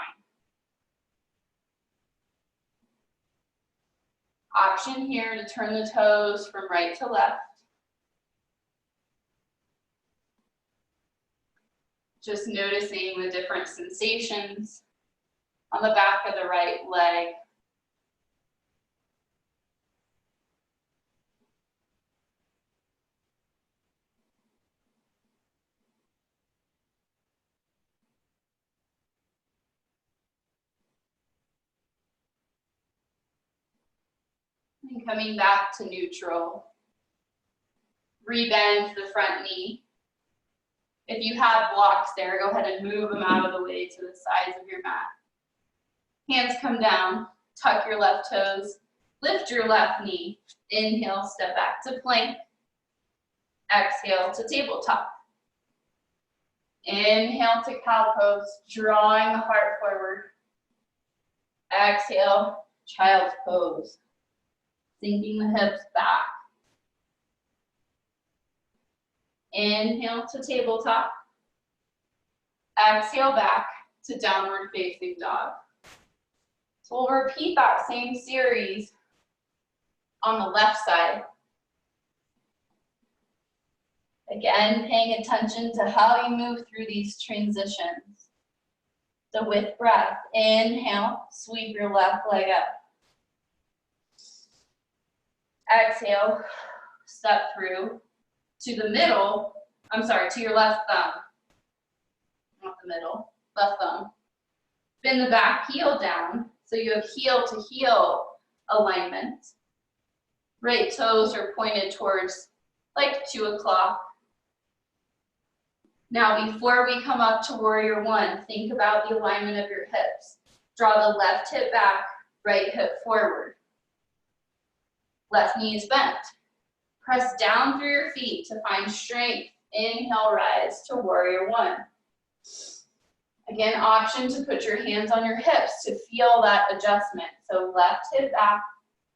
Option here to turn the toes from right to left. Just noticing the different sensations on the back of the right leg. And coming back to neutral. Rebend the front knee. If you have blocks there, go ahead and move them out of the way to the sides of your mat. Hands come down, tuck your left toes, lift your left knee. Inhale, step back to plank. Exhale to tabletop. Inhale to cow pose, drawing the heart forward. Exhale, child's pose. Sinking the hips back. Inhale to tabletop. Exhale back to downward facing dog. So we'll repeat that same series on the left side. Again, paying attention to how you move through these transitions. So with breath, inhale, sweep your left leg up. Exhale, step through to the middle, to your left thumb. Not the middle, left thumb. Bend the back heel down, so you have heel to heel alignment. Right toes are pointed towards like 2 o'clock. Now, before we come up to warrior 1, think about the alignment of your hips. Draw the left hip back, right hip forward. Left knee is bent. Press down through your feet to find strength. Inhale, rise to warrior one. Again, option to put your hands on your hips to feel that adjustment. So left hip back,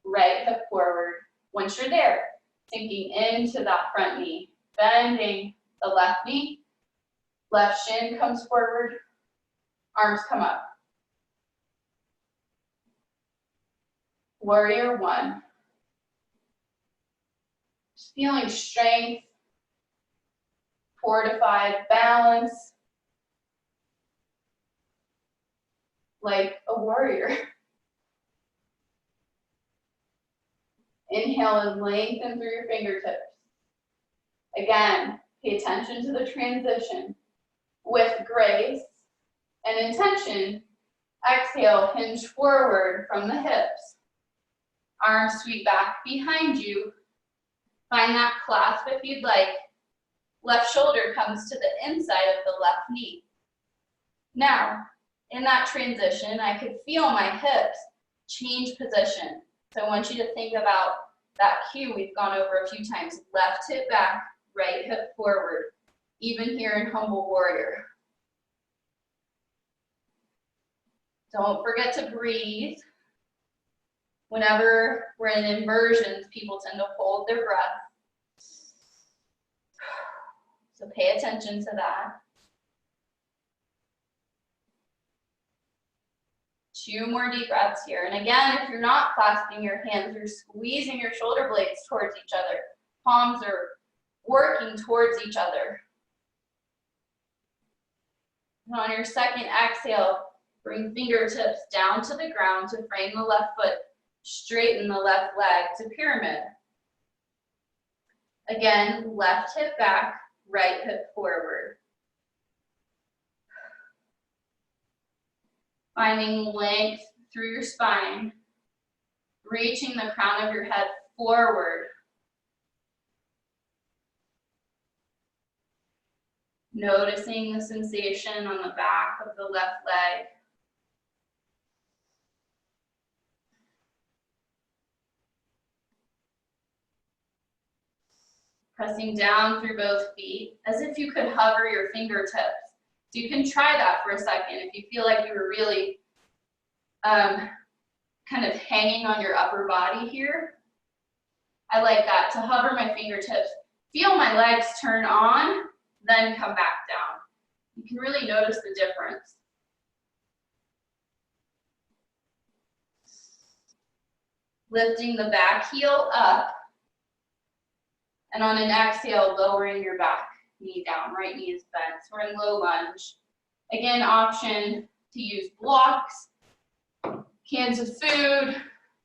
right hip forward. Once you're there, sinking into that front knee, bending the left knee, left shin comes forward, arms come up. Warrior one. Just feeling strength, fortified balance, like a warrior. Inhale and lengthen through your fingertips. Again, pay attention to the transition. With grace and intention, exhale, hinge forward from the hips. Arms sweep back behind you. Find that clasp if you'd like. Left shoulder comes to the inside of the left knee. Now, in that transition, I could feel my hips change position. So I want you to think about that cue we've gone over a few times. Left hip back, right hip forward. Even here in humble warrior. Don't forget to breathe. Whenever we're in inversions, people tend to hold their breath. So pay attention to that. 2 more deep breaths here. And again, if you're not clasping your hands, you're squeezing your shoulder blades towards each other. Palms are working towards each other. And on your second exhale, bring fingertips down to the ground to frame the left foot. Straighten the left leg to pyramid. Again, left hip back, right hip forward. Finding length through your spine. Reaching the crown of your head forward. Noticing the sensation on the back of the left leg. Pressing down through both feet as if you could hover your fingertips. So you can try that for a second if you feel like you were really kind of hanging on your upper body here. I like that, to hover my fingertips. Feel my legs turn on, then come back down. You can really notice the difference. Lifting the back heel up. And on an exhale, lowering your back knee down. Right knee is bent. So we're in low lunge. Again, option to use blocks, cans of food,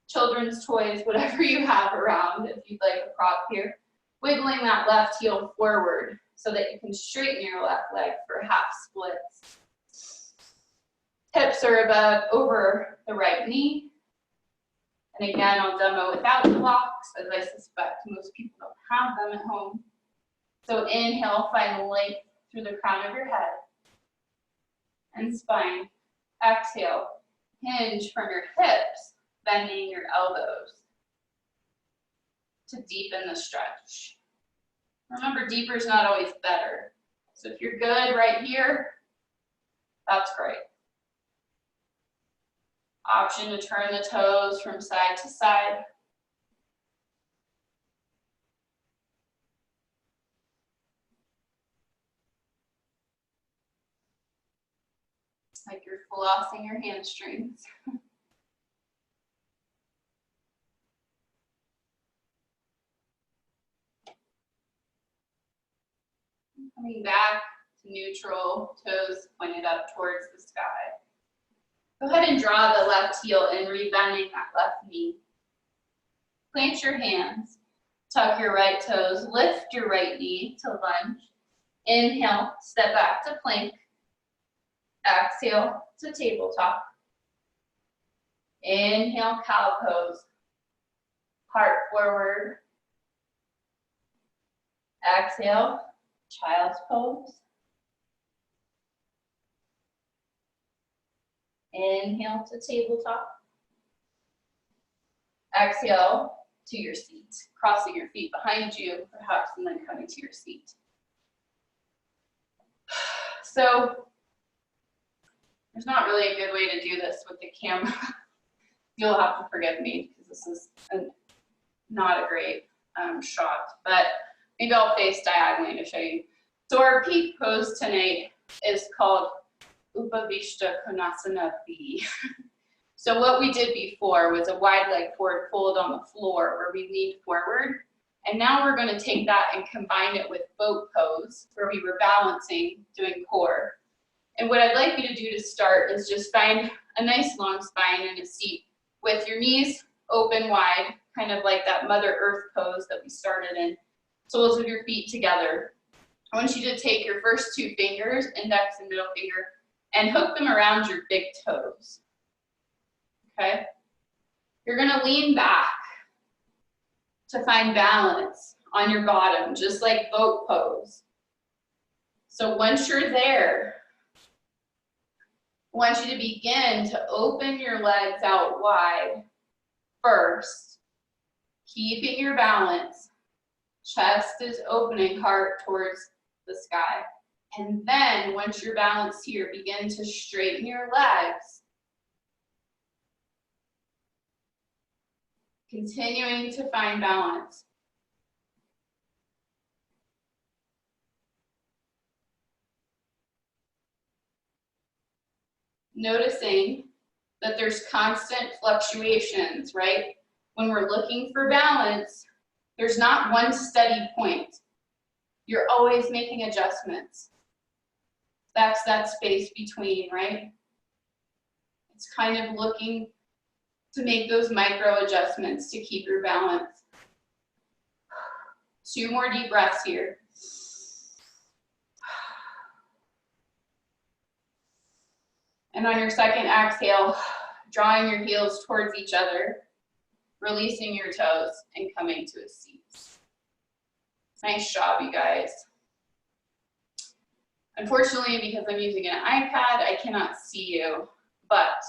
children's toys, whatever you have around if you'd like a prop here. Wiggling that left heel forward so that you can straighten your left leg for half splits. Hips are over the right knee. And again, I'll demo without the blocks, as I suspect most people don't have them at home. So inhale, find length through the crown of your head and spine. Exhale, hinge from your hips, bending your elbows to deepen the stretch. Remember, deeper is not always better. So if you're good right here, that's great. Option to turn the toes from side to side. Like you're flossing your hamstrings. Coming back to neutral, toes pointed up towards the sky. Go ahead and draw the left heel in, rebending that left knee. Plant your hands, tuck your right toes, lift your right knee to lunge. Inhale, step back to plank. Exhale to tabletop. Inhale, cow pose. Heart forward. Exhale, child's pose. Inhale to tabletop. Exhale to your seat, crossing your feet behind you, perhaps, and then coming to your seat. So there's not really a good way to do this with the camera. You'll have to forgive me because this is not a great shot, but maybe I'll face diagonally to show you. So our peak pose tonight is called Upavista Konasana B. So what we did before was a wide leg forward fold on the floor where we leaned forward. And now we're going to take that and combine it with boat pose where we were balancing, doing core. And what I'd like you to do to start is just find a nice long spine in a seat with your knees open wide, kind of like that Mother Earth pose that we started in. Soles of your feet together. I want you to take your first two fingers, index and middle finger, and hook them around your big toes. Okay? You're going to lean back to find balance on your bottom, just like boat pose. So once you're there, I want you to begin to open your legs out wide first, keeping your balance. Chest is opening, heart towards the sky. And then once you're balanced here, begin to straighten your legs. Continuing to find balance. Noticing that there's constant fluctuations, right? When we're looking for balance, there's not one steady point. You're always making adjustments. That's that space between, right? It's kind of looking to make those micro adjustments to keep your balance. 2 more deep breaths here. And on your second exhale, drawing your heels towards each other, releasing your toes, and coming to a seat. Nice job, you guys. Unfortunately, because I'm using an iPad, I cannot see you, but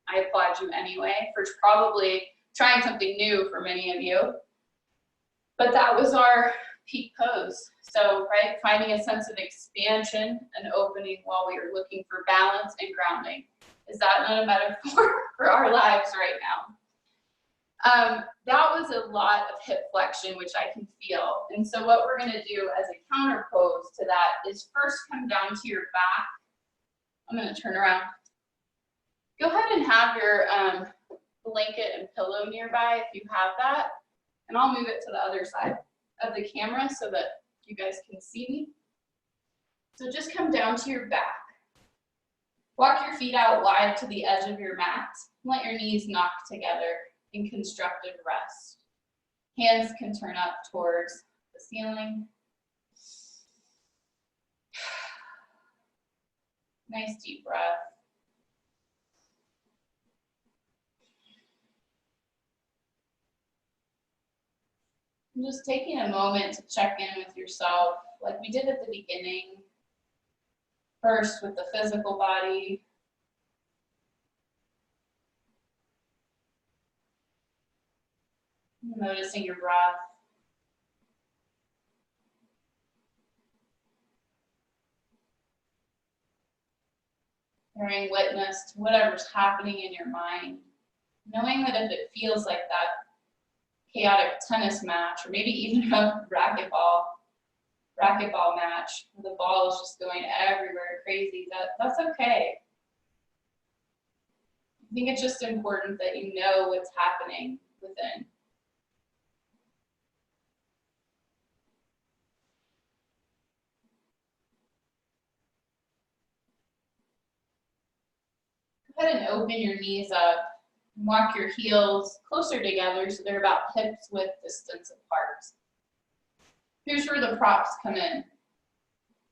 I applaud you anyway for probably trying something new for many of you. But that was our peak pose. So, right, finding a sense of expansion and opening while we are looking for balance and grounding. Is that not a metaphor for our lives right now? That was a lot of hip flexion, which I can feel. And so what we're going to do as a counter pose to that is first come down to your back. I'm going to turn around. Go ahead and have your blanket and pillow nearby if you have that. And I'll move it to the other side of the camera so that you guys can see me. So just come down to your back. Walk your feet out wide to the edge of your mat. Let your knees knock together in constructive rest. Hands can turn up towards the ceiling. Nice deep breath. And just taking a moment to check in with yourself, like we did at the beginning. First with the physical body. Noticing your breath. Bearing witness to whatever's happening in your mind. Knowing that if it feels like that chaotic tennis match, or maybe even a racquetball match, where the ball is just going everywhere crazy, that's okay. I think it's just important that you know what's happening within. Go ahead and open your knees up and walk your heels closer together so they're about hips width distance apart. Here's where the props come in.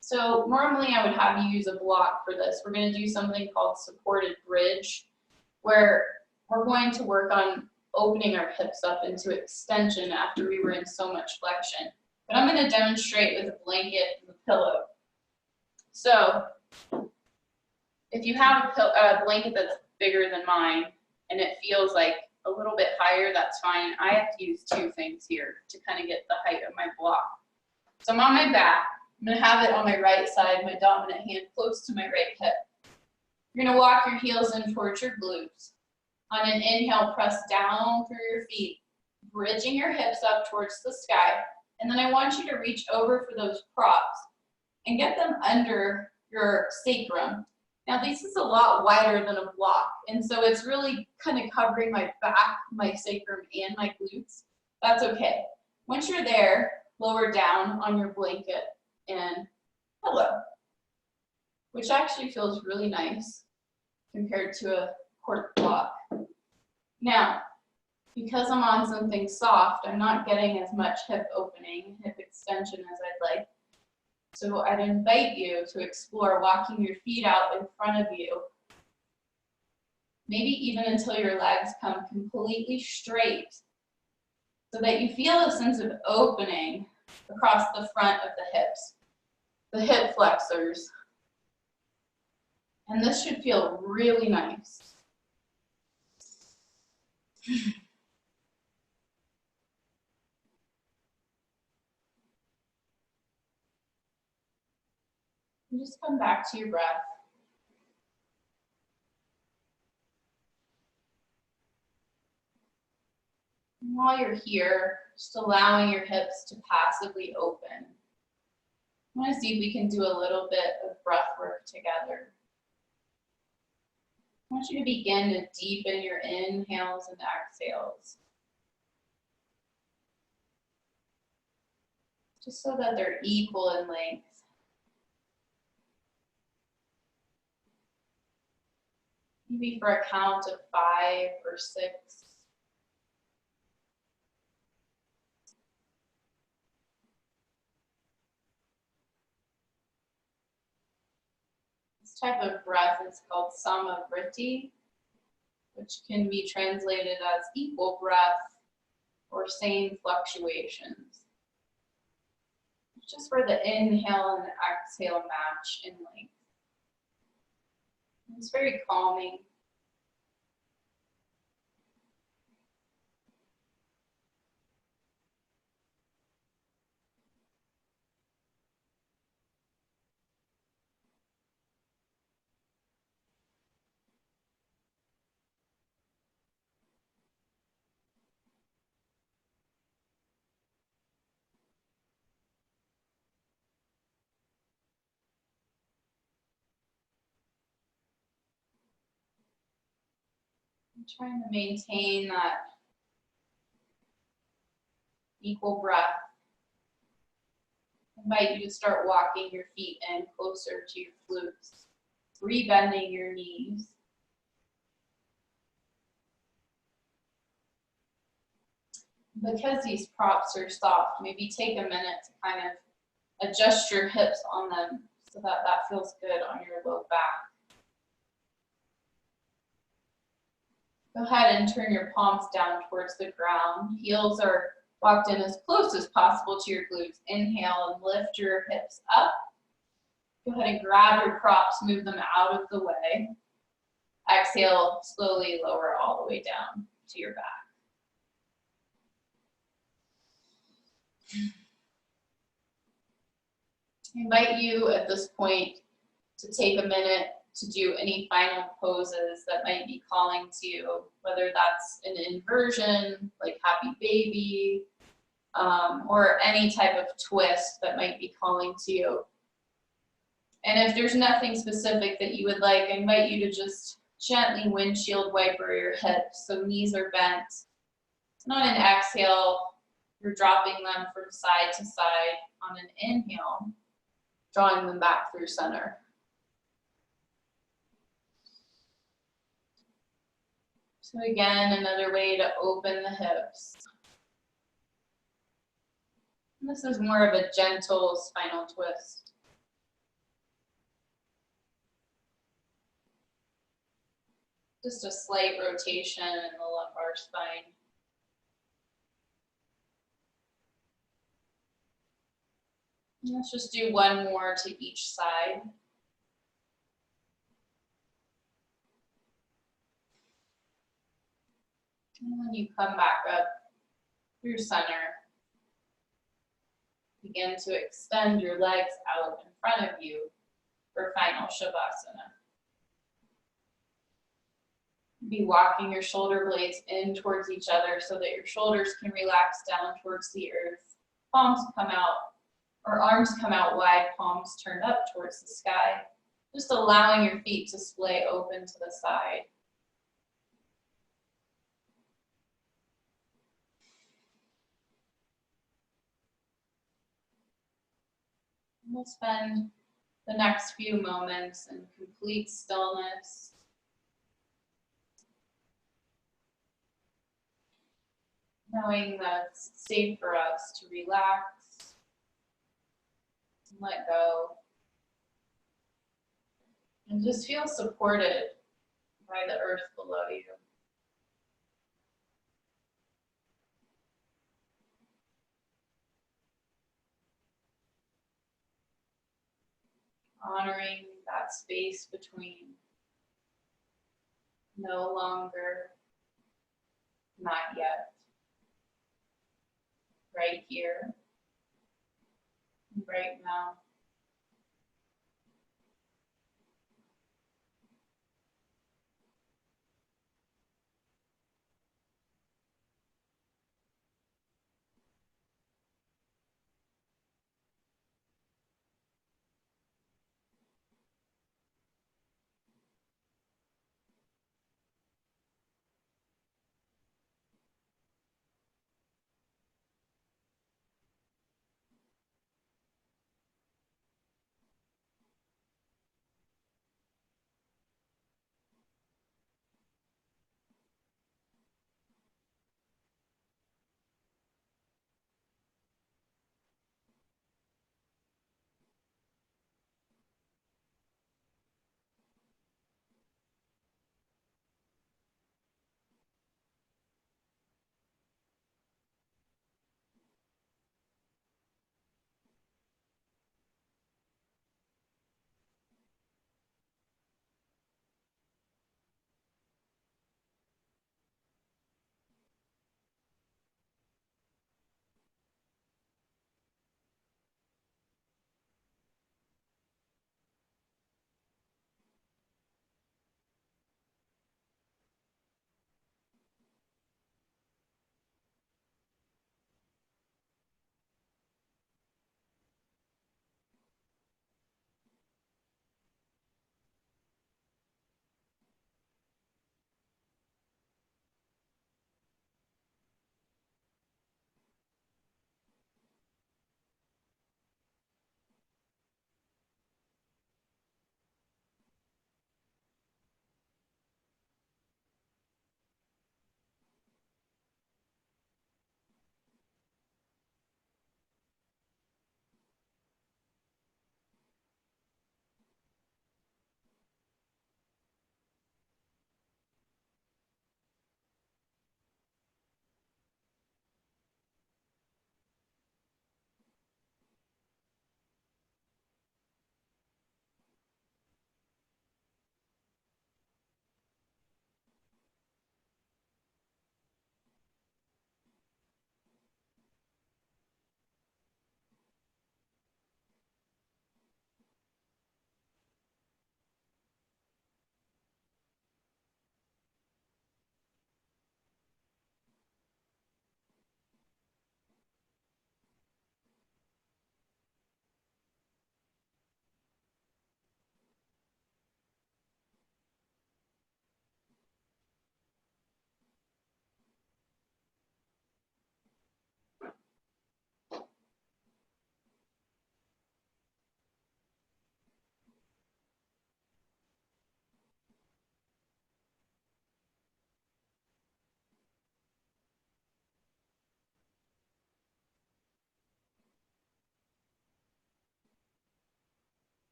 So normally I would have you use a block for this. We're going to do something called supported bridge, where we're going to work on opening our hips up into extension after we were in so much flexion. But I'm going to demonstrate with a blanket and a pillow. So if you have a blanket that's bigger than mine and it feels like a little bit higher, that's fine. I have to use two things here to kind of get the height of my block. So I'm on my back. I'm going to have it on my right side, my dominant hand close to my right hip. You're going to walk your heels in towards your glutes. On an inhale, press down through your feet, bridging your hips up towards the sky. And then I want you to reach over for those props and get them under your sacrum. Now this is a lot wider than a block, and so it's really kind of covering my back, my sacrum, and my glutes. That's okay. Once you're there, lower down on your blanket and hello, which actually feels really nice compared to a cork block. Now, because I'm on something soft, I'm not getting as much hip opening, hip extension as I'd like. So I'd invite you to explore walking your feet out in front of you, maybe even until your legs come completely straight, so that you feel a sense of opening across the front of the hips, the hip flexors. And this should feel really nice. And just come back to your breath. And while you're here, just allowing your hips to passively open. I want to see if we can do a little bit of breath work together. I want you to begin to deepen your inhales and exhales, just so that they're equal in length. Maybe for a count of 5 or 6. This type of breath is called samavriti, which can be translated as equal breath or same fluctuations. It's just where the inhale and the exhale match in length. It's very calming. I'm trying to maintain that equal breath. I invite you to start walking your feet in closer to your glutes, rebending your knees. Because these props are soft, maybe take a minute to kind of adjust your hips on them so that that feels good on your low back. Go ahead and turn your palms down towards the ground. Heels are walked in as close as possible to your glutes. Inhale and lift your hips up. Go ahead and grab your props, move them out of the way. Exhale, slowly lower all the way down to your back. I invite you at this point to take a minute to do any final poses that might be calling to you, whether that's an inversion, like happy baby, or any type of twist that might be calling to you. And if there's nothing specific that you would like, I invite you to just gently windshield wiper your hips so knees are bent. And on an exhale, you're dropping them from side to side. On an inhale, drawing them back through center. So again, another way to open the hips. And this is more of a gentle spinal twist. Just a slight rotation in the lumbar spine. And let's just do one more to each side. And when you come back up through center, begin to extend your legs out in front of you for final Shavasana. Be walking your shoulder blades in towards each other so that your shoulders can relax down towards the earth. Palms come out, or arms come out wide, palms turned up towards the sky. Just allowing your feet to splay open to the side. We'll spend the next few moments in complete stillness. Knowing that it's safe for us to relax and let go. And just feel supported by the earth below you. Honoring that space between no longer, not yet, right here, right now.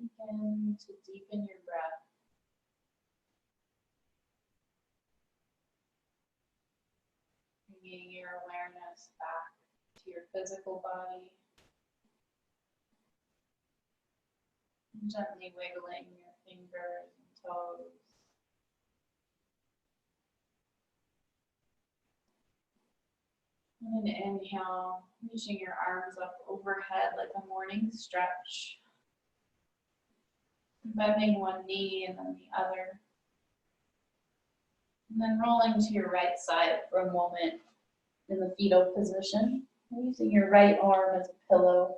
Begin to deepen your breath. bringing your awareness back to your physical body. And gently wiggling your fingers and toes. And an inhale, reaching your arms up overhead like a morning stretch. Bending one knee and then the other. And then rolling to your right side for a moment in the fetal position. Using your right arm as a pillow.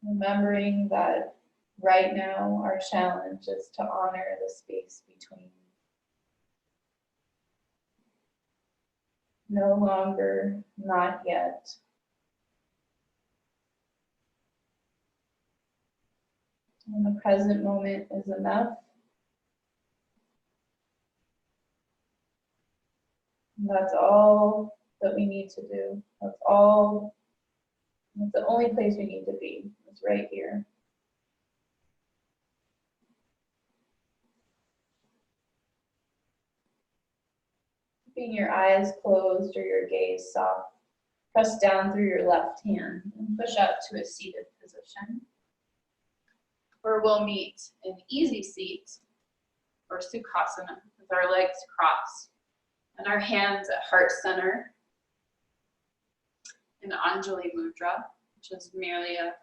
Remembering that right now our challenge is to honor the space between. No longer, not yet. And the present moment is enough. And that's all that we need to do. That's all. That's the only place we need to be. It's right here. Keeping your eyes closed or your gaze soft. Press down through your left hand and push up to a seated position. Where we'll meet in easy seat or Sukhasana with our legs crossed and our hands at heart center. In Anjali Mudra, which is merely a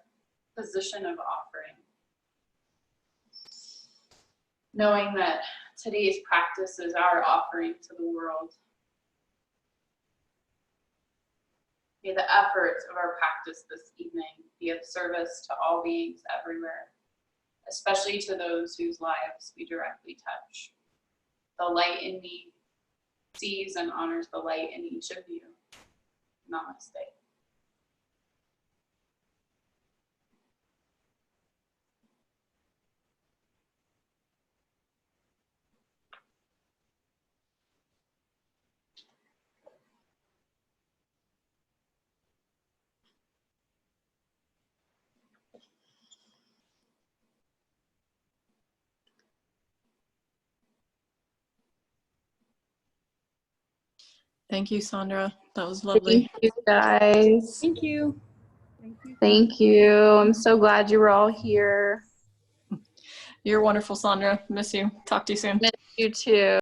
position of offering. Knowing that today's practice is our offering to the world. May the efforts of our practice this evening be of service to all beings everywhere, especially to those whose lives we directly touch. The light in me sees and honors the light in each of you. Namaste. Thank you, Sandra. That was lovely. Thank you, guys. Thank you. Thank you. I'm so glad you were all here. You're wonderful, Sandra. Miss you. Talk to you soon. Miss you too.